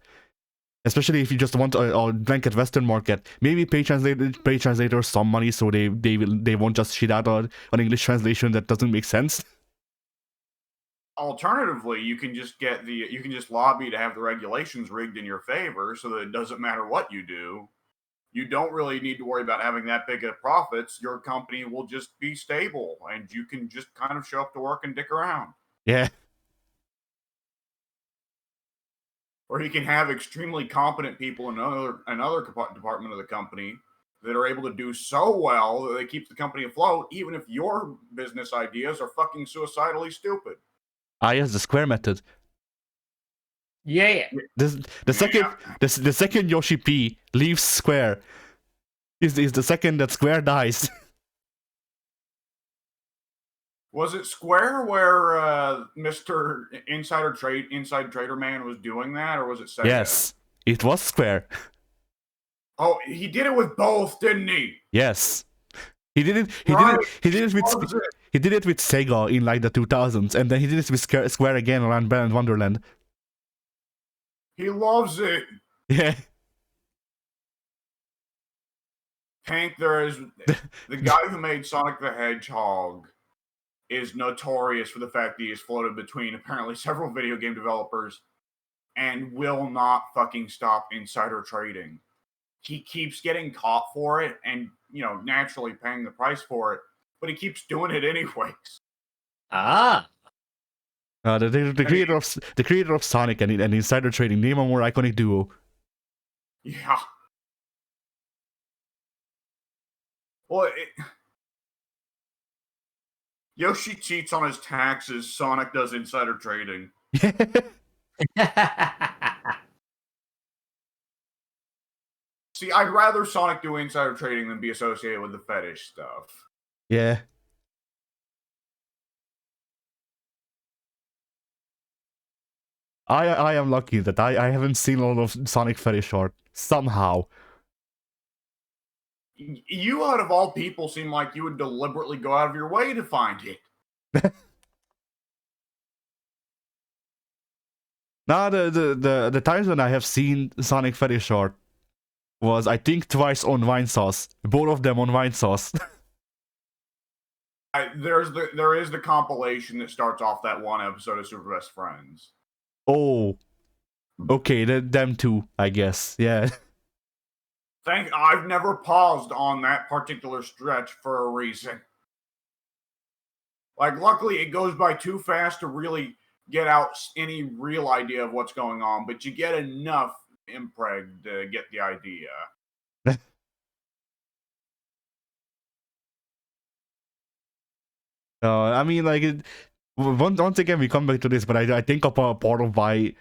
Speaker 2: especially if you just want a blanket Western market, maybe pay translators some money so they won't just shit out an English translation that doesn't make sense.
Speaker 1: Alternatively, you can just lobby to have the regulations rigged in your favor so that it doesn't matter what you do. You don't really need to worry about having that big of profits. Your company will just be stable, and you can just kind of show up to work and dick around.
Speaker 2: Yeah.
Speaker 1: Or you can have extremely competent people in another department of the company that are able to do so well that they keep the company afloat, even if your business ideas are fucking suicidally stupid.
Speaker 2: Yes, the Square method.
Speaker 3: Yeah.
Speaker 2: The second Yoshi P leaves Square is the second that Square dies.
Speaker 1: Was it Square where Mr. Inside Trader Man was doing that, or was it Sega?
Speaker 2: Yes, it was Square.
Speaker 1: Oh, he did it with both, didn't he?
Speaker 2: Yes, he did it. He did it with Sega in like the 2000s, and then he did it with Square again around Band Wonderland.
Speaker 1: He loves it.
Speaker 2: Yeah.
Speaker 1: Hank, there is the guy who made Sonic the Hedgehog is notorious for the fact that he is floated between apparently several video game developers and will not fucking stop insider trading. He keeps getting caught for it and, naturally paying the price for it, but he keeps doing it anyways.
Speaker 3: Ah.
Speaker 2: The creator of Sonic and insider trading, name a more iconic duo.
Speaker 1: Yeah. Well, Yoshi cheats on his taxes. Sonic does insider trading. See, I'd rather Sonic do insider trading than be associated with the fetish stuff.
Speaker 2: Yeah. I am lucky that I haven't seen a lot of Sonic fetish art somehow.
Speaker 1: You, out of all people, seem like you would deliberately go out of your way to find it.
Speaker 2: Nah, the times when I have seen Sonic fetish art was, I think, twice on Wine Sauce. Both of them on Wine Sauce.
Speaker 1: There is the compilation that starts off that one episode of Super Best Friends.
Speaker 2: Oh, okay, them two, I guess. Yeah.
Speaker 1: I've never paused on that particular stretch for a reason. Like, luckily, it goes by too fast to really get out any real idea of what's going on, but you get enough impreg to get the idea.
Speaker 2: I mean, like, once again, we come back to this, but I think a part of why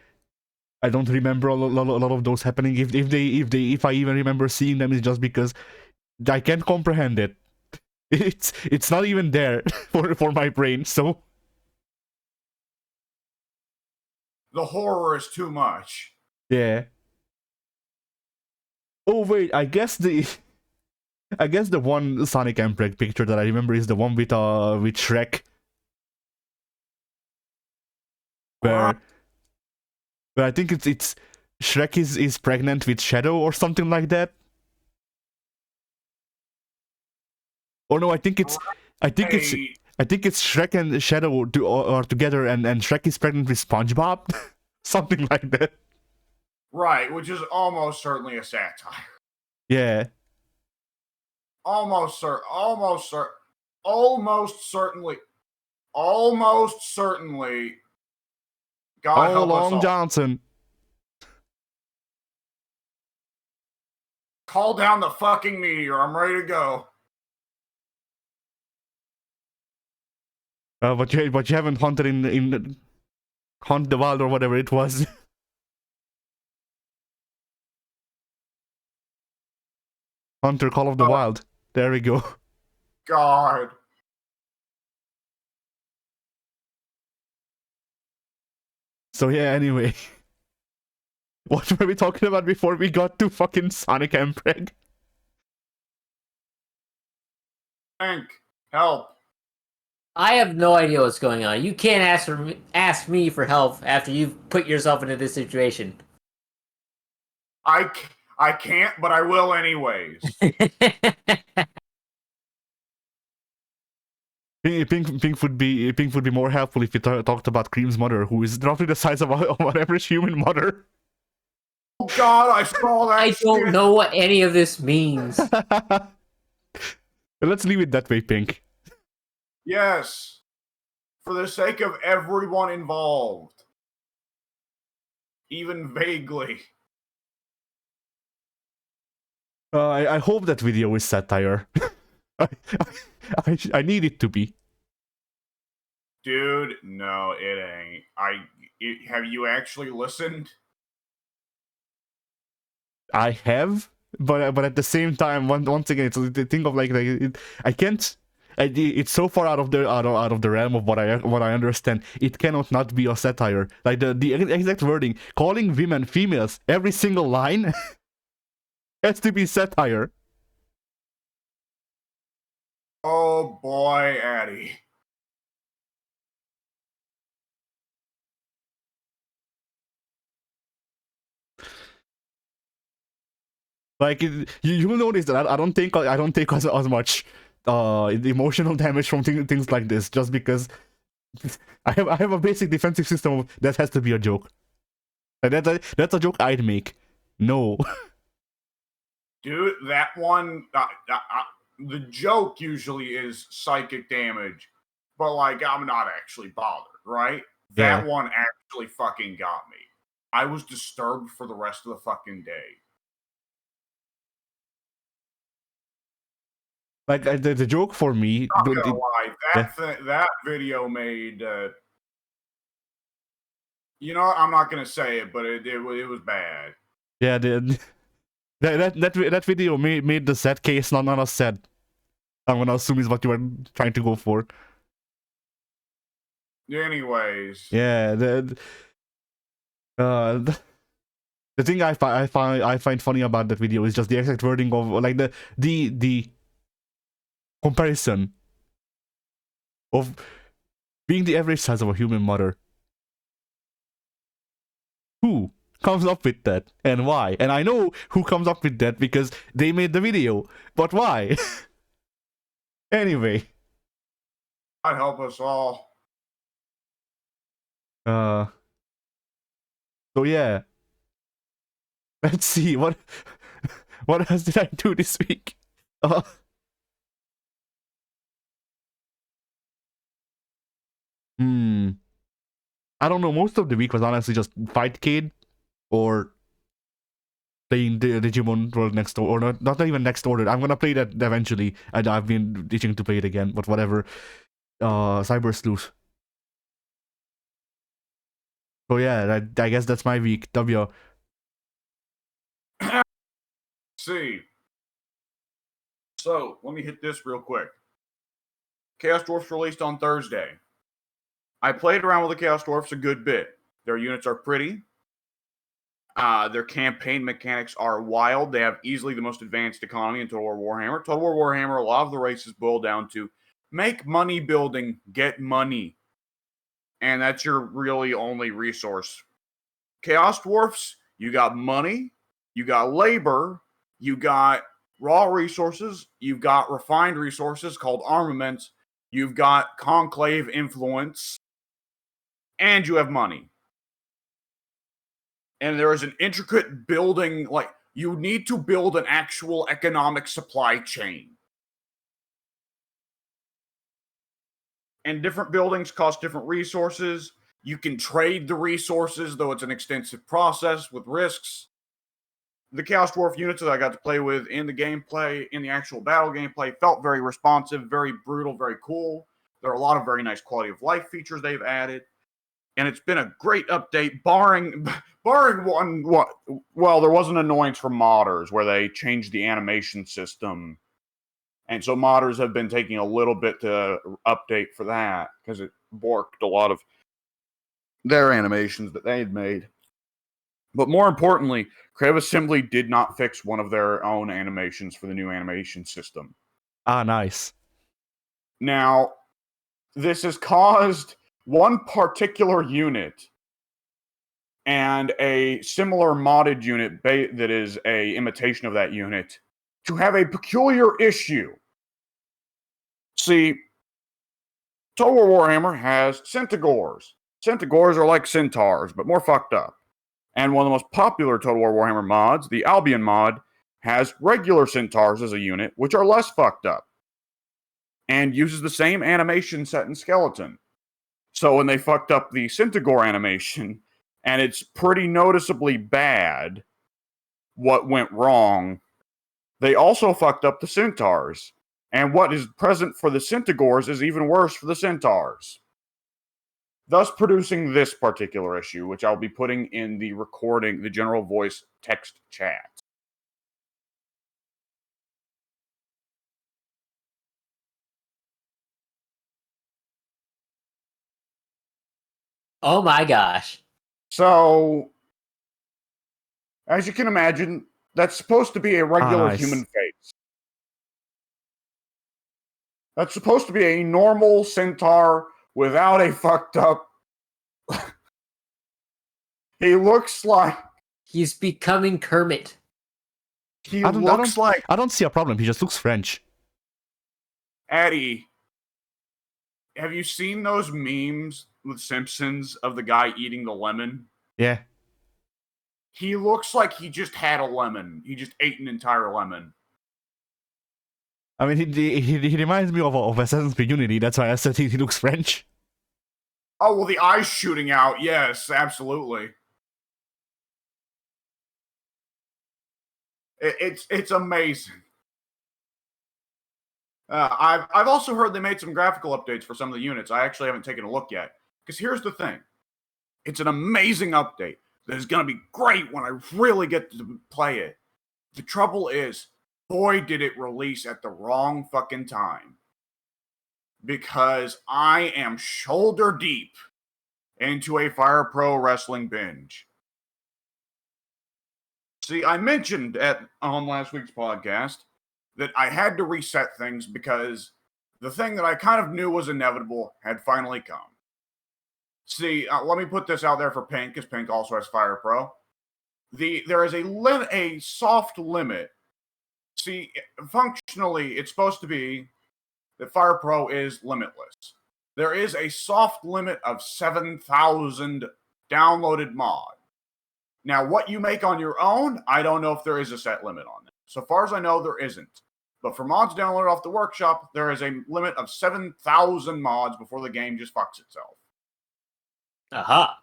Speaker 2: I don't remember a lot of those happening, if I even remember seeing them, is just because I can't comprehend it. It's not even there for my brain. So
Speaker 1: the horror is too much.
Speaker 2: Yeah. Oh wait, I guess the one Sonic Emperor picture that I remember is the one with Shrek, where I think it's Shrek is pregnant with Shadow or something like that. Or no, I think it's
Speaker 1: Hey,
Speaker 2: Shrek and Shadow are together, and Shrek is pregnant with SpongeBob, something like that.
Speaker 1: right, which is almost certainly a satire.
Speaker 2: Yeah.
Speaker 1: Almost certainly. God
Speaker 2: All
Speaker 1: help us
Speaker 2: along,
Speaker 1: all.
Speaker 2: Johnson.
Speaker 1: Call down the fucking meteor. I'm ready to go.
Speaker 2: But you haven't hunted in Hunt the Wild or whatever it was. Hunter Call of the Wild. There we go.
Speaker 1: God.
Speaker 2: So yeah, anyway. What were we talking about before we got to fucking Sonic Empreg?
Speaker 1: Hank, help.
Speaker 3: I have no idea what's going on. You can't ask me for help after you've put yourself into this situation.
Speaker 1: I can't, but I will anyways.
Speaker 2: Pink would be more helpful if you talked about Cream's mother, who is roughly the size of an average human mother.
Speaker 1: Oh God, I saw that.
Speaker 3: I don't know what any of this means.
Speaker 2: Let's leave it that way, Pink.
Speaker 1: Yes. For the sake of everyone involved. Even vaguely.
Speaker 2: I hope that video is satire. I need it to be.
Speaker 1: Dude, no, it ain't. Have you actually listened?
Speaker 2: I have, but at the same time, once again, it's the thing of I can't. It's so far out of the realm of what I understand. It cannot not be a satire. Like the exact wording, calling women females, every single line has to be satire.
Speaker 1: Oh boy, Addy.
Speaker 2: Like you'll notice that I don't take as much emotional damage from things like this, just because I have a basic defensive system that has to be a joke. Like that's a joke I'd make. No.
Speaker 1: Dude, that one, the joke usually is psychic damage, but like, I'm not actually bothered, right? That one actually fucking got me. I was disturbed for the rest of the fucking day.
Speaker 2: Like the joke for me.
Speaker 1: Not gonna lie, that video made. You know what? I'm not gonna say it, but it was bad.
Speaker 2: Yeah, that video made the sad case not as sad. I'm gonna assume is what you were trying to go for.
Speaker 1: Anyways.
Speaker 2: Yeah, the thing I find funny about that video is just the exact wording of like the comparison of being the average size of a human mother. Who comes up with that and why? And I know who comes up with that because they made the video, but why? Anyway.
Speaker 1: God help us all.
Speaker 2: So yeah. Let's see what else did I do this week? I don't know. Most of the week was honestly just Fightcade or playing the Digimon World Next Door, or not even Next Order. I'm gonna play that eventually. I've been itching to play it again, but whatever. Cyber Sleuth. So yeah, I guess that's my week. W.
Speaker 1: See. So, let me hit this real quick. Chaos Dwarfs released on Thursday. I played around with the Chaos Dwarfs a good bit. Their units are pretty. Their campaign mechanics are wild. They have easily the most advanced economy in Total War Warhammer. Total War Warhammer, a lot of the races boil down to make money building, get money. And that's your really only resource. Chaos Dwarfs, you got money, you got labor, you got raw resources, you've got refined resources called armaments, you've got conclave influence, and you have money. And there is an intricate building, like, you need to build an actual economic supply chain. And different buildings cost different resources. You can trade the resources, though it's an extensive process with risks. The Chaos Dwarf units that I got to play with in the gameplay, in the actual battle gameplay, felt very responsive, very brutal, very cool. There are a lot of very nice quality of life features they've added. And it's been a great update, barring one. Well, there was an annoyance from modders where they changed the animation system, and so modders have been taking a little bit to update for that because it borked a lot of their animations that they had made. But more importantly, Creative Assembly did not fix one of their own animations for the new animation system.
Speaker 2: Ah, nice.
Speaker 1: Now, this has caused one particular unit and a similar modded unit that is a imitation of that unit to have a peculiar issue. See, Total War Warhammer has Centaurs. Centaurs are like centaurs, but more fucked up. And one of the most popular Total War Warhammer mods, the Albion mod, has regular centaurs as a unit, which are less fucked up, and uses the same animation set in skeleton. So when they fucked up the Centaur animation, and it's pretty noticeably bad what went wrong, they also fucked up the centaurs. And what is present for the Centaurs is even worse for the centaurs. Thus producing this particular issue, which I'll be putting in the recording, the general voice text chat.
Speaker 3: Oh my gosh.
Speaker 1: So, as you can imagine, that's supposed to be a regular
Speaker 2: nice.
Speaker 1: human face. That's supposed to be a normal centaur without a fucked up. He looks like
Speaker 3: He's becoming Kermit.
Speaker 1: I
Speaker 2: don't see a problem. He just looks French.
Speaker 1: Addy, have you seen those memes with Simpsons of the guy eating the lemon?
Speaker 2: Yeah.
Speaker 1: He looks like he just had a lemon. He just ate an entire lemon.
Speaker 2: I mean, he reminds me of Assassin's Creed Unity. That's why I said he looks French.
Speaker 1: Oh, well, the eyes shooting out. Yes, absolutely. It's amazing. I've also heard they made some graphical updates for some of the units. I actually haven't taken a look yet. Because here's the thing. It's an amazing update that is going to be great when I really get to play it. The trouble is, boy, did it release at the wrong fucking time. Because I am shoulder deep into a Fire Pro wrestling binge. See, I mentioned on last week's podcast that I had to reset things because the thing that I kind of knew was inevitable had finally come. See, let me put this out there for Pink, because Pink also has Fire Pro. There is a soft limit. See, functionally, it's supposed to be that Fire Pro is limitless. There is a soft limit of 7,000 downloaded mod. Now, what you make on your own, I don't know if there is a set limit on that. So far as I know, there isn't. But for mods downloaded off the workshop, there is a limit of 7,000 mods before the game just fucks itself.
Speaker 3: Aha.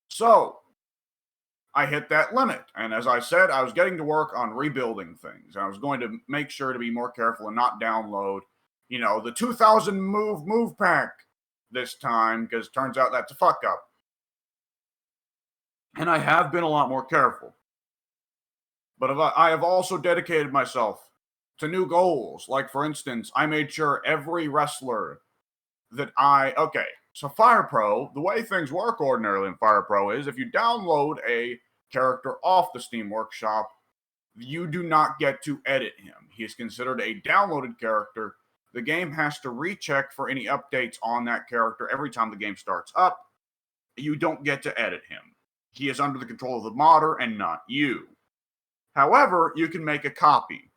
Speaker 1: So, I hit that limit. And as I said, I was getting to work on rebuilding things. I was going to make sure to be more careful and not download, the 2,000 move pack this time, because it turns out that's a fuck up. And I have been a lot more careful. But I have also dedicated myself to new goals. Like, for instance, I made sure every wrestler that So Fire Pro, the way things work ordinarily in Fire Pro is if you download a character off the Steam Workshop, you do not get to edit him. He is considered a downloaded character. The game has to recheck for any updates on that character every time the game starts up. You don't get to edit him. He is under the control of the modder and not you. However, you can make a copy.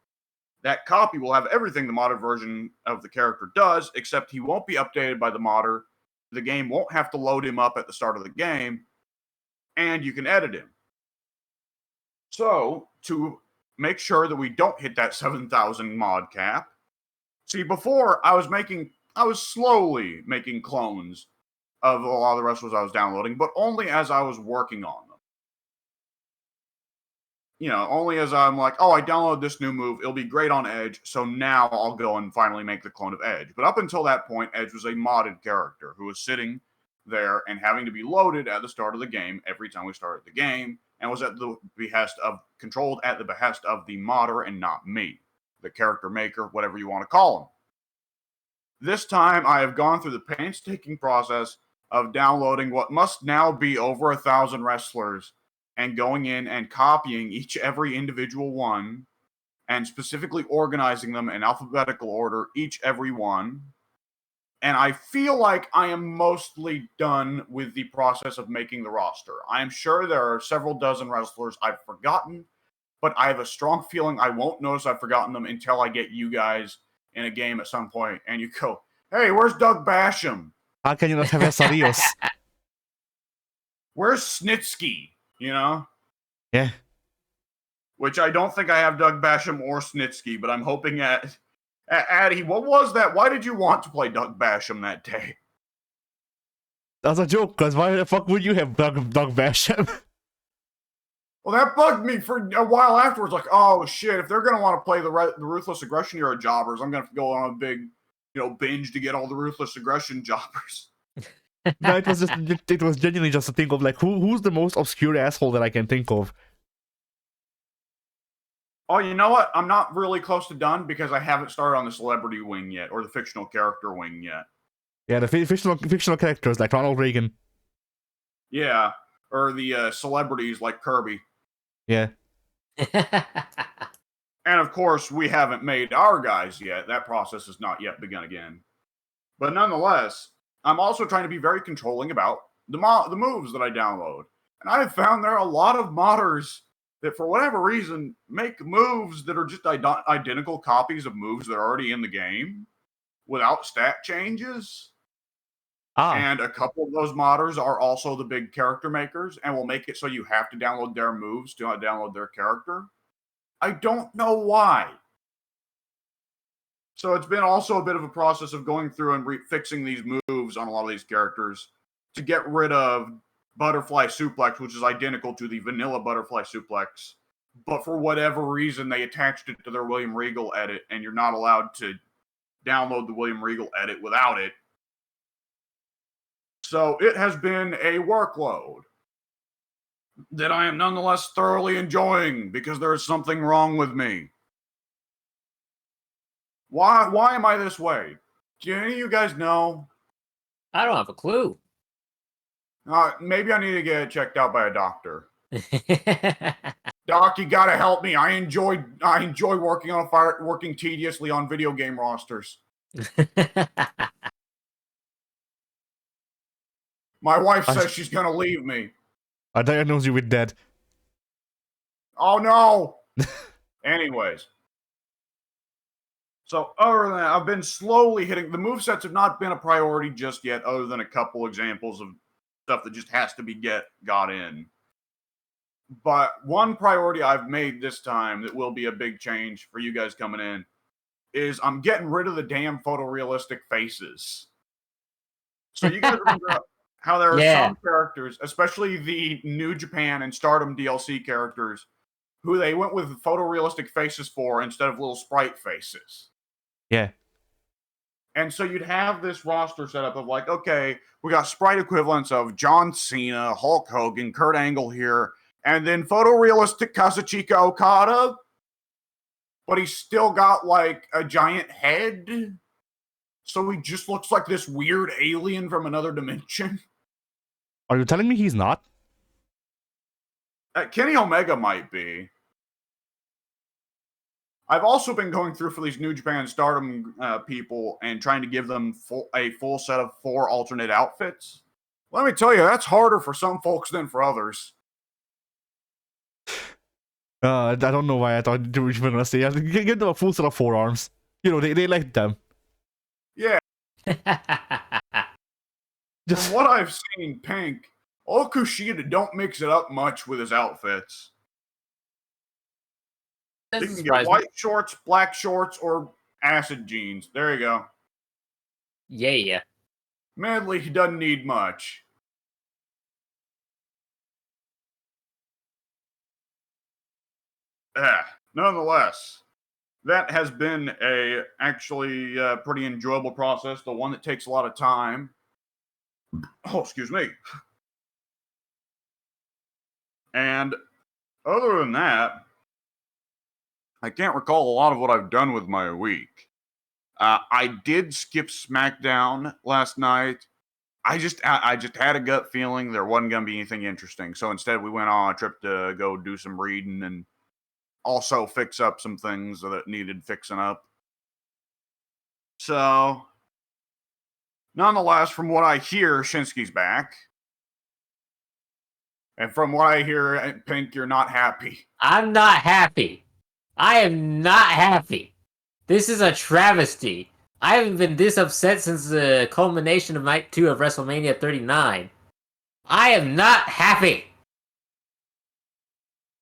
Speaker 1: That copy will have everything the modded version of the character does, except he won't be updated by the modder. The game won't have to load him up at the start of the game, and you can edit him. So, to make sure that we don't hit that 7,000 mod cap, see, before I was slowly making clones of a lot of the wrestlers I was downloading, but only as I was working on them. You know, only as I'm like, oh, I downloaded this new move, it'll be great on Edge, so now I'll go and finally make the clone of Edge. But up until that point, Edge was a modded character who was sitting there and having to be loaded at the start of the game every time we started the game, and was at the behest of, controlled at the behest of the modder and not me, the character maker, whatever you want to call him. This time, I have gone through the painstaking process of downloading what must now be over 1,000 wrestlers and going in and copying every individual one and specifically organizing them in alphabetical order, every one. And I feel like I am mostly done with the process of making the roster. I am sure there are several dozen wrestlers I've forgotten, but I have a strong feeling I won't notice I've forgotten them until I get you guys in a game at some point and you go, hey, where's Doug Basham?
Speaker 2: How can you not have Esarios?
Speaker 1: Where's Snitsky? You know?
Speaker 2: Yeah.
Speaker 1: Which I don't think I have Doug Basham or Snitsky, but I'm hoping at Addy, what was that? Why did you want to play Doug Basham that day?
Speaker 2: That's a joke, because why the fuck would you have Doug Basham?
Speaker 1: Well, that bugged me for a while afterwards. Like, oh shit, if they're going to want to play the Ruthless Aggression era jobbers, I'm going to have to go on a big, binge to get all the Ruthless Aggression jobbers.
Speaker 2: No, it was genuinely just to think of, like, who's the most obscure asshole that I can think of.
Speaker 1: Oh, you know what? I'm not really close to done because I haven't started on the celebrity wing yet, or the fictional character wing yet.
Speaker 2: Yeah, the fictional characters like Ronald Reagan.
Speaker 1: Yeah, or the celebrities like Kirby.
Speaker 2: Yeah.
Speaker 1: And of course, we haven't made our guys yet. That process has not yet begun again. But nonetheless, I'm also trying to be very controlling about the moves that I download. And I've found there are a lot of modders that, for whatever reason, make moves that are just identical copies of moves that are already in the game without stat changes. And a couple of those modders are also the big character makers and will make it so you have to download their moves to not download their character. I don't know why. So it's been also a bit of a process of going through and fixing these moves on a lot of these characters to get rid of Butterfly Suplex, which is identical to the vanilla Butterfly Suplex. But for whatever reason, they attached it to their William Regal edit, and you're not allowed to download the William Regal edit without it. So it has been a workload that I am nonetheless thoroughly enjoying because there is something wrong with me. Why am I this way? Do any of you guys know?
Speaker 3: I don't have a clue.
Speaker 1: Maybe I need to get checked out by a doctor. Doc, you gotta help me. I enjoy working tediously on video game rosters. My wife says she's gonna leave me.
Speaker 2: I diagnosed you with dead.
Speaker 1: Oh no! Anyways. So, other than that, I've been slowly hitting... The movesets have not been a priority just yet, other than a couple examples of stuff that just has to be got in. But one priority I've made this time that will be a big change for you guys coming in is I'm getting rid of the damn photorealistic faces. So you guys remember how there are some characters, especially the New Japan and Stardom DLC characters, who they went with photorealistic faces for instead of little sprite faces.
Speaker 2: Yeah.
Speaker 1: And so you'd have this roster set up of like, okay, we got sprite equivalents of John Cena, Hulk Hogan, Kurt Angle here, and then photorealistic Kazuchika Okada, but he's still got like a giant head. So he just looks like this weird alien from another dimension.
Speaker 2: Are you telling me he's not?
Speaker 1: Kenny Omega might be. I've also been going through for these New Japan Stardom people and trying to give them a full set of 4 alternate outfits. Let me tell you, that's harder for some folks than for others.
Speaker 2: I don't know why I thought you were going to say, give them a full set of forearms. You know, they like them.
Speaker 1: Yeah. From what I've seen, Pink, Kushida don't mix it up much with his outfits. He can get white shorts, black shorts, or acid jeans. There you go.
Speaker 3: Yeah.
Speaker 1: Medley, he doesn't need much. Nonetheless, that has been a actually pretty enjoyable process. The one that takes a lot of time. Oh, excuse me. And other than that, I can't recall a lot of what I've done with my week. I did skip SmackDown last night. I just had a gut feeling there wasn't going to be anything interesting. So instead, we went on a trip to go do some reading and also fix up some things that needed fixing up. So, nonetheless, from what I hear, Shinsuke's back. And from what I hear, Pink, you're not happy.
Speaker 3: I'm not happy. I am not happy. This is a travesty. I haven't been this upset since the culmination of night 2 of WrestleMania 39. I am not happy.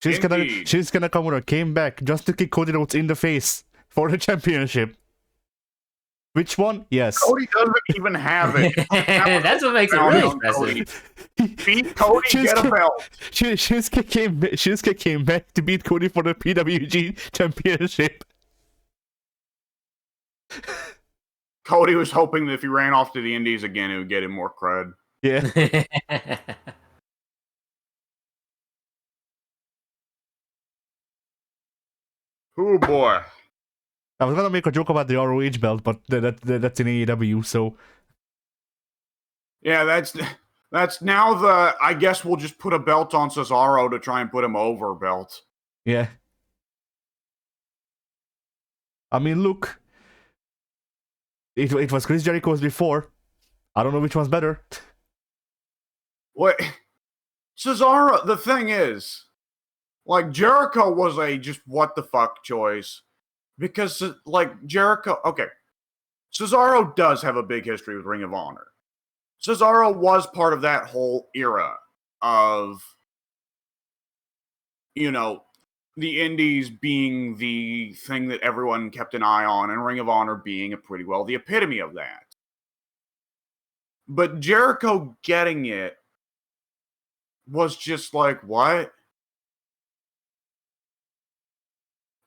Speaker 2: She's gonna come with her came back just to kick Cody Rhodes in the face for the championship. Which one? Yes.
Speaker 1: Cody doesn't even have it.
Speaker 3: That's what makes it really impressive.
Speaker 1: Beat Cody, get a belt.
Speaker 2: Shinsuke came back to beat Cody for the PWG championship.
Speaker 1: Cody was hoping that if he ran off to the Indies again, it would get him more cred.
Speaker 2: Yeah.
Speaker 1: Oh boy.
Speaker 2: I was gonna make a joke about the ROH belt, but that's in AEW, so.
Speaker 1: Yeah, that's now the, I guess we'll just put a belt on Cesaro to try and put him over belt.
Speaker 2: Yeah. I mean, look. It was Chris Jericho's before. I don't know which one's better.
Speaker 1: What? Cesaro, the thing is, like, Jericho was a just what the fuck choice. Because, like, Jericho, okay, Cesaro does have a big history with Ring of Honor. Cesaro was part of that whole era of, you know, the Indies being the thing that everyone kept an eye on, and Ring of Honor being pretty well the epitome of that. But Jericho getting it was just like, what?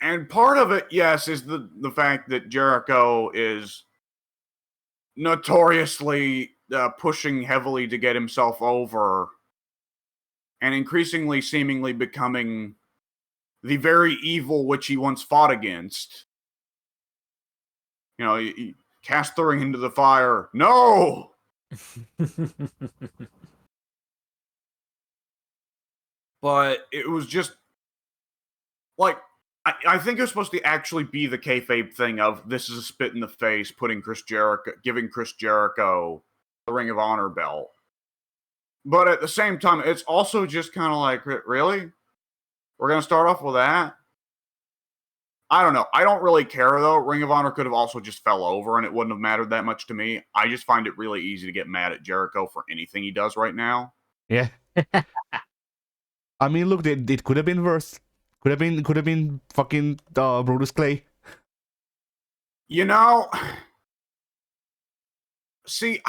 Speaker 1: And part of it, yes, is the fact that Jericho is notoriously pushing heavily to get himself over and increasingly seemingly becoming the very evil which he once fought against. You know, he cast the ring into the fire. No! But it was just like, I think it was supposed to actually be the kayfabe thing of this is a spit in the face, giving Chris Jericho the Ring of Honor belt. But at the same time, it's also just kind of like, really? We're going to start off with that? I don't know. I don't really care, though. Ring of Honor could have also just fell over, and it wouldn't have mattered that much to me. I just find it really easy to get mad at Jericho for anything he does right now.
Speaker 2: Yeah. I mean, look, it could have been worse. Could have been fucking Brodus Clay.
Speaker 1: You know, see,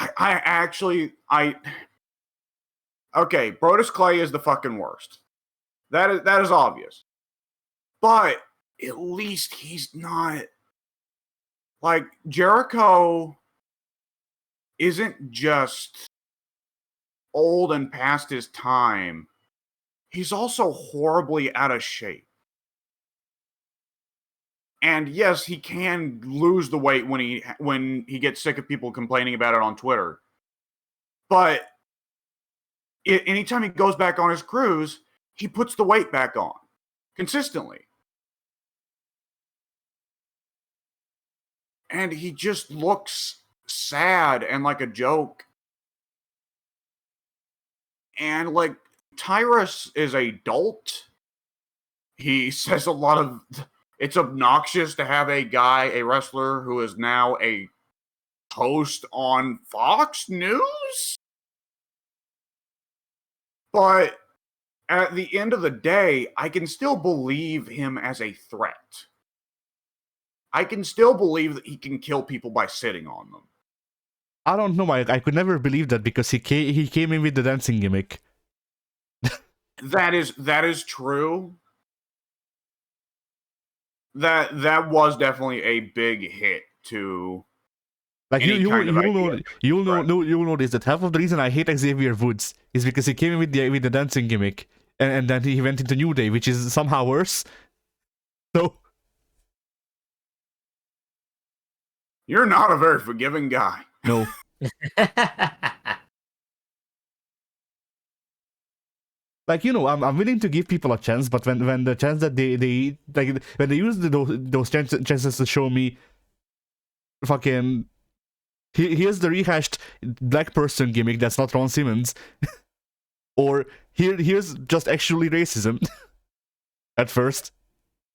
Speaker 1: okay, Brodus Clay is the fucking worst. That is obvious. But at least he's not, like, Jericho isn't just old and past his time. He's also horribly out of shape. And yes, he can lose the weight when he gets sick of people complaining about it on Twitter. But anytime he goes back on his cruise, he puts the weight back on consistently. And he just looks sad and like a joke. And like Tyrus is a dolt. He says a lot of... It's obnoxious to have a wrestler who is now a host on Fox News. But at the end of the day, I can still believe him as a threat. I can still believe that he can kill people by sitting on them.
Speaker 2: I don't know, I could never believe that because he came in with the dancing gimmick.
Speaker 1: That is true. That was definitely a big hit to
Speaker 2: like you'll know this, that half of the reason I hate Xavier Woods is because he came in with the dancing gimmick and then he went into New Day, which is somehow worse. So
Speaker 1: you're not a very forgiving guy.
Speaker 2: No. Like, you know, I'm willing to give people a chance, but when the chance that they like when they use those chances to show me fucking here's the rehashed black person gimmick that's not Ron Simmons, or here's just actually racism at first.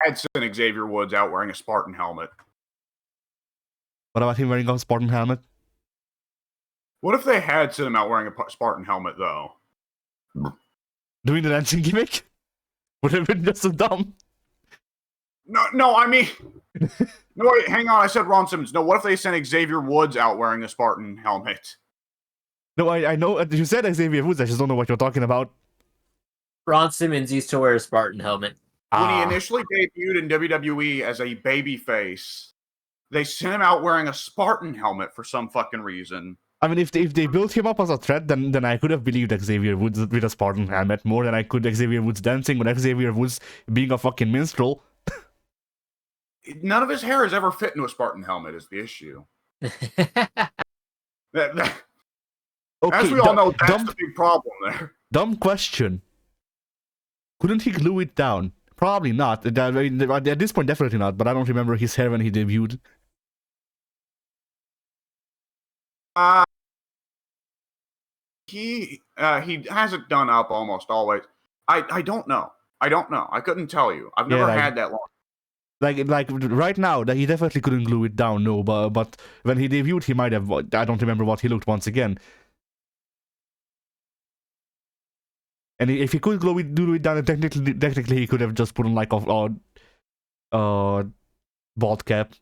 Speaker 1: I'd send Xavier Woods out wearing a Spartan helmet.
Speaker 2: What about him wearing a Spartan helmet?
Speaker 1: What if they had sent him out wearing a Spartan helmet, though?
Speaker 2: Doing the dancing gimmick? Would have been just so dumb.
Speaker 1: No, I mean... No, wait, hang on, I said Ron Simmons. No, what if they sent Xavier Woods out wearing a Spartan helmet?
Speaker 2: No, I know, you said Xavier Woods, I just don't know what you're talking about.
Speaker 3: Ron Simmons used to wear a Spartan helmet.
Speaker 1: When he initially debuted in WWE as a babyface, they sent him out wearing a Spartan helmet for some fucking reason.
Speaker 2: I mean, if they built him up as a threat, then I could have believed Xavier Woods with a Spartan helmet more than I could Xavier Woods dancing with Xavier Woods being a fucking minstrel.
Speaker 1: None of his hair has ever fit into a Spartan helmet is the issue.
Speaker 2: Okay,
Speaker 1: as we all know, that's the big problem there.
Speaker 2: Dumb question. Couldn't he glue it down? Probably not. At this point, definitely not, but I don't remember his hair when he debuted.
Speaker 1: He has it done up almost always. I don't know. I couldn't tell you. I've never had that long.
Speaker 2: Like right now, that he definitely couldn't glue it down. No, but when he debuted, he might have. I don't remember what he looked once again. And if he could glue it down, technically he could have just put on like a bald cap,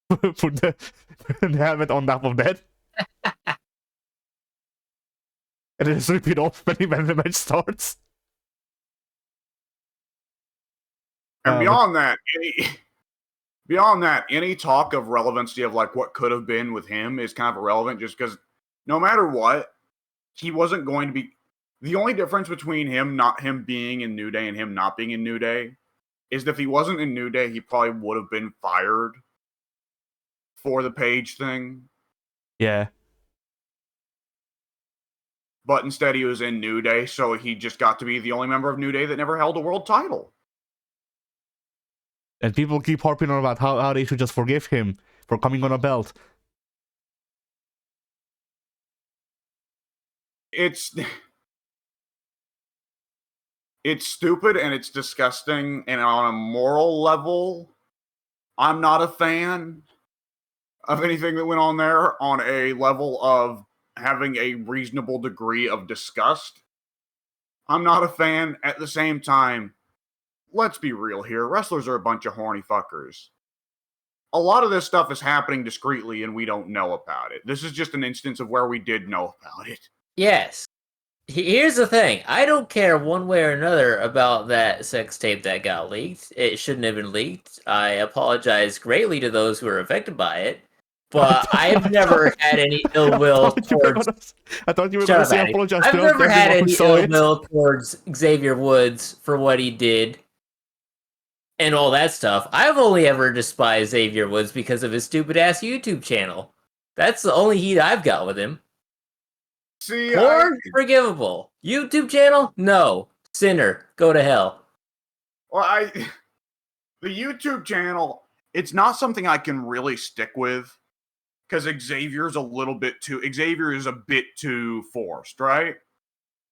Speaker 2: put the helmet on top of that. And then just rip it off when the match starts.
Speaker 1: And beyond that, any talk of relevancy of like what could have been with him is kind of irrelevant, just because no matter what, he wasn't going to be. The only difference between him being in New Day and him not being in New Day is that if he wasn't in New Day, he probably would have been fired for the Page thing.
Speaker 2: Yeah.
Speaker 1: But instead he was in New Day, so he just got to be the only member of New Day that never held a world title.
Speaker 2: And people keep harping on about how they should just forgive him for coming on a belt.
Speaker 1: It's stupid and it's disgusting, and on a moral level, I'm not a fan of anything that went on there. On a level of having a reasonable degree of disgust, I'm not a fan. At the same time, let's be real here. Wrestlers are a bunch of horny fuckers. A lot of this stuff is happening discreetly and we don't know about it. This is just an instance of where we did know about it.
Speaker 3: Yes. Here's the thing. I don't care one way or another about that sex tape that got leaked. It shouldn't have been leaked. I apologize greatly to those who were affected by it. But I've never had any ill will towards...
Speaker 2: I thought you were going to say apologize to
Speaker 3: I've never had any ill will towards Xavier Woods for what he did. and all that stuff. I've only ever despised Xavier Woods because of his stupid ass YouTube channel. That's the only heat I've got with him.
Speaker 1: See,
Speaker 3: Porn, forgivable. YouTube channel, no. Sinner, go to hell.
Speaker 1: Well, the YouTube channel, it's not something I can really stick with because Xavier is a bit too forced, right?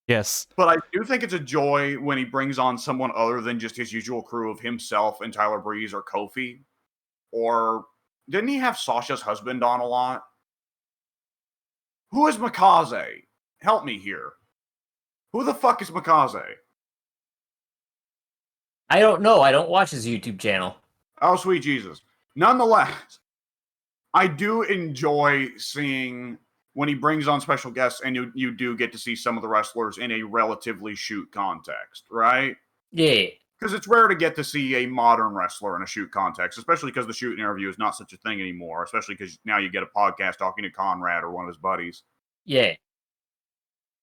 Speaker 2: Yes.
Speaker 1: But I do think it's a joy when he brings on someone other than just his usual crew of himself and Tyler Breeze or Kofi. Or didn't he have Sasha's husband on a lot? Who is Mikaze? Help me here. Who the fuck is Mikaze?
Speaker 3: I don't know. I don't watch his YouTube channel.
Speaker 1: Oh, sweet Jesus. Nonetheless, I do enjoy seeing when he brings on special guests and you do get to see some of the wrestlers in a relatively shoot context, right?
Speaker 3: Yeah.
Speaker 1: Because it's rare to get to see a modern wrestler in a shoot context, especially because the shoot interview is not such a thing anymore, especially because now you get a podcast talking to Conrad or one of his buddies.
Speaker 3: Yeah.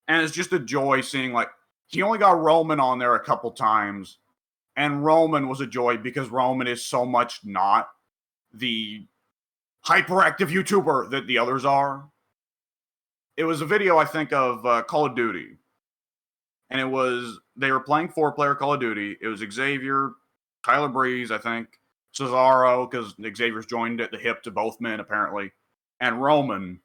Speaker 1: And it's just a joy seeing, like, he only got Roman on there a couple times, and Roman was a joy because Roman is so much not the hyperactive YouTuber that the others are. It was a video, I think, of Call of Duty. And they were playing 4-player Call of Duty. It was Xavier, Tyler Breeze, I think, Cesaro, because Xavier's joined at the hip to both men, apparently, and Roman.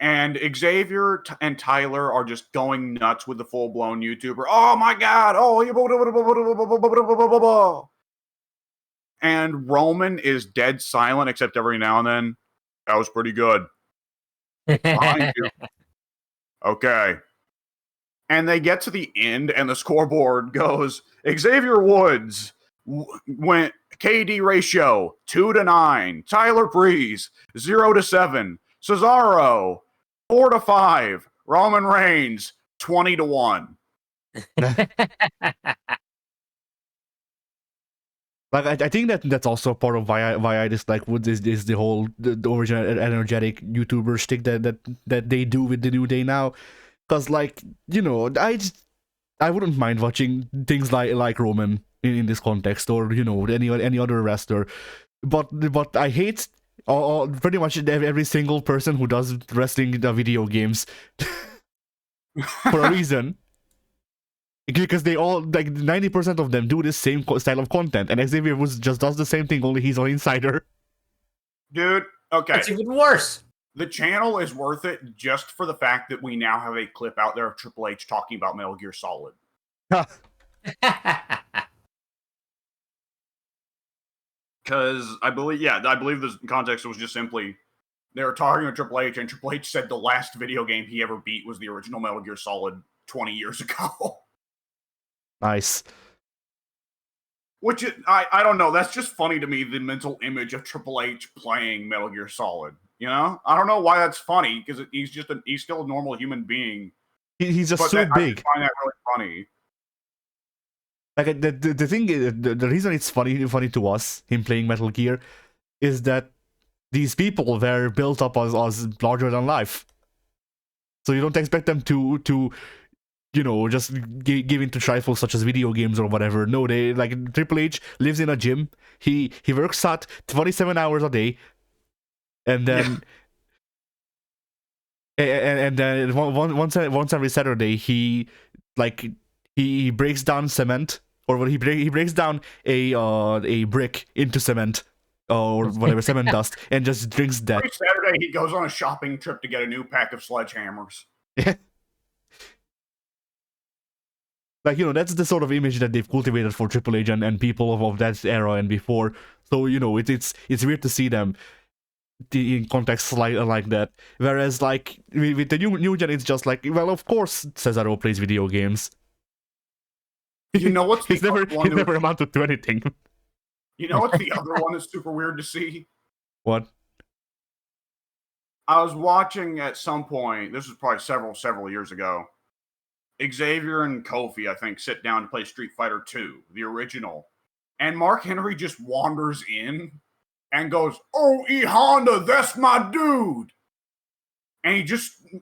Speaker 1: And Xavier and Tyler are just going nuts with the full-blown YouTuber. Oh, my God. Oh, and Roman is dead silent, except every now and then. That was pretty good. Behind you. Okay. And they get to the end, and the scoreboard goes, Xavier Woods went KD ratio 2-9. Tyler Breeze 0-7. Cesaro 4-5. Roman Reigns 20-1.
Speaker 2: Like I think that's also part of why I dislike Woods is the whole the original energetic YouTuber shtick that they do with the New Day now, because like I wouldn't mind watching things like Roman in this context, or any other wrestler, but I hate pretty much every single person who does wrestling video games for a reason. Because they all, like 90% of them do this same style of content, and Xavier Woods just does the same thing, only he's on Insider.
Speaker 1: Dude, okay.
Speaker 3: It's even worse.
Speaker 1: The channel is worth it just for the fact that we now have a clip out there of Triple H talking about Metal Gear Solid. Because I believe the context was just simply they were talking to Triple H, and Triple H said the last video game he ever beat was the original Metal Gear Solid 20 years ago.
Speaker 2: Nice.
Speaker 1: Which I don't know. That's just funny to me, the mental image of Triple H playing Metal Gear Solid. You know, I don't know why that's funny because he's still a normal human being.
Speaker 2: He's just so big.
Speaker 1: I find that really funny.
Speaker 2: Like the thing, the reason it's funny to us, him playing Metal Gear, is that these people were built up as larger than life. So you don't expect them to just give into trifles such as video games or whatever. No, they like Triple H lives in a gym. He works out 27 hours a day, and then and then once every Saturday he breaks down cement, or he breaks down a brick into cement or whatever cement dust, and just drinks that.
Speaker 1: Every Saturday he goes on a shopping trip to get a new pack of sledgehammers.
Speaker 2: Yeah. Like, that's the sort of image that they've cultivated for Triple H and people of that era and before. So, it's weird to see them in contexts like that. Whereas, like, with the new gen, it's just like, well, of course Cesaro plays video games.
Speaker 1: You know what's
Speaker 2: he's never amounted to anything.
Speaker 1: You know what's the other one that's super weird to see?
Speaker 2: What?
Speaker 1: I was watching at some point, this was probably several years ago, Xavier and Kofi, I think, sit down to play Street Fighter 2, the original. And Mark Henry just wanders in and goes, "Oh, E Honda, that's my dude." And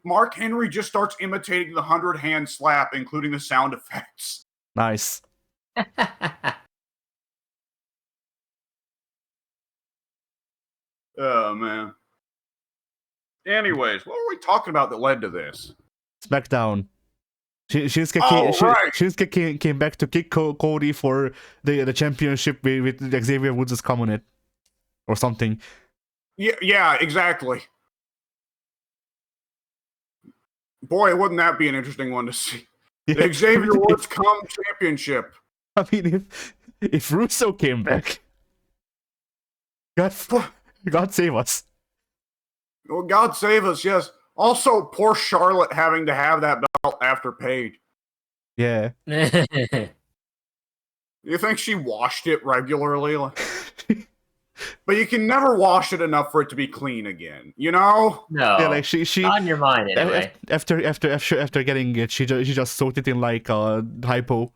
Speaker 1: Mark Henry just starts imitating the 100-hand slap, including the sound effects.
Speaker 2: Nice.
Speaker 1: Oh man. Anyways, what were we talking about that led to this?
Speaker 2: SmackDown. Shinsuke,
Speaker 1: Right.
Speaker 2: Shinsuke came back to kick Cody for the championship with Xavier Woods' coming it or something.
Speaker 1: Yeah, exactly. Boy, wouldn't that be an interesting one to see?
Speaker 2: Yeah.
Speaker 1: The Xavier Woods come championship.
Speaker 2: I mean, if Russo came back, God save us.
Speaker 1: Well, God save us, yes. Also, poor Charlotte having to have that belt after Paige.
Speaker 2: Yeah.
Speaker 1: You think she washed it regularly? But you can never wash it enough for it to be clean again, you know?
Speaker 3: No.
Speaker 2: Yeah, like she
Speaker 3: on your mind anyway.
Speaker 2: After getting it, she just soaked it in like hypo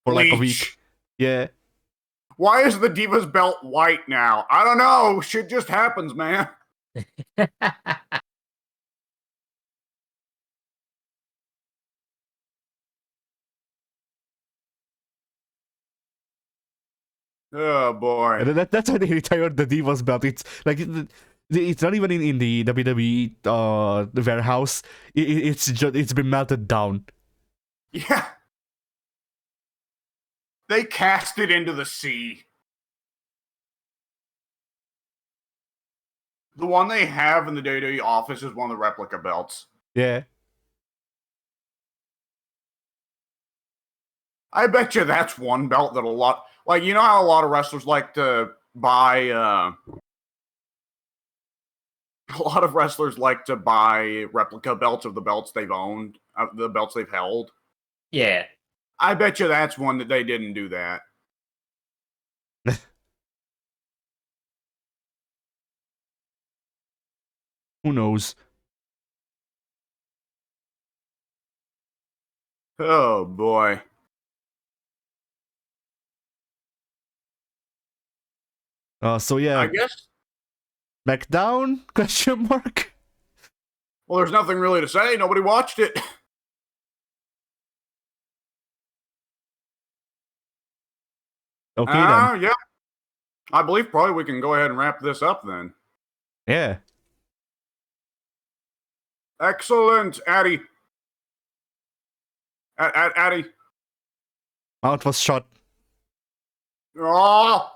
Speaker 2: for like a week. Yeah.
Speaker 1: Why is the Divas belt white now? I don't know. Shit just happens, man. Oh boy.
Speaker 2: And that's why they retired the Divas belt. It's like it's not even in the WWE the warehouse. It's been melted down.
Speaker 1: Yeah. They cast it into the sea. The one they have in the WWE office is one of the replica belts.
Speaker 2: Yeah.
Speaker 1: I bet you that's one belt that a lot, like, you know how a lot of wrestlers like to buy, a lot of wrestlers like to buy replica belts of the belts they've owned, the belts they've held.
Speaker 3: Yeah.
Speaker 1: I bet you that's one that they didn't do that.
Speaker 2: Who knows?
Speaker 1: Oh boy.
Speaker 2: So yeah.
Speaker 1: I guess.
Speaker 2: SmackDown? Question mark.
Speaker 1: Well, there's nothing really to say. Nobody watched it.
Speaker 2: Okay then.
Speaker 1: Yeah. I believe probably we can go ahead and wrap this up then.
Speaker 2: Yeah.
Speaker 1: Excellent, Addy. Addy.
Speaker 2: Mouth was shut.
Speaker 1: Oh,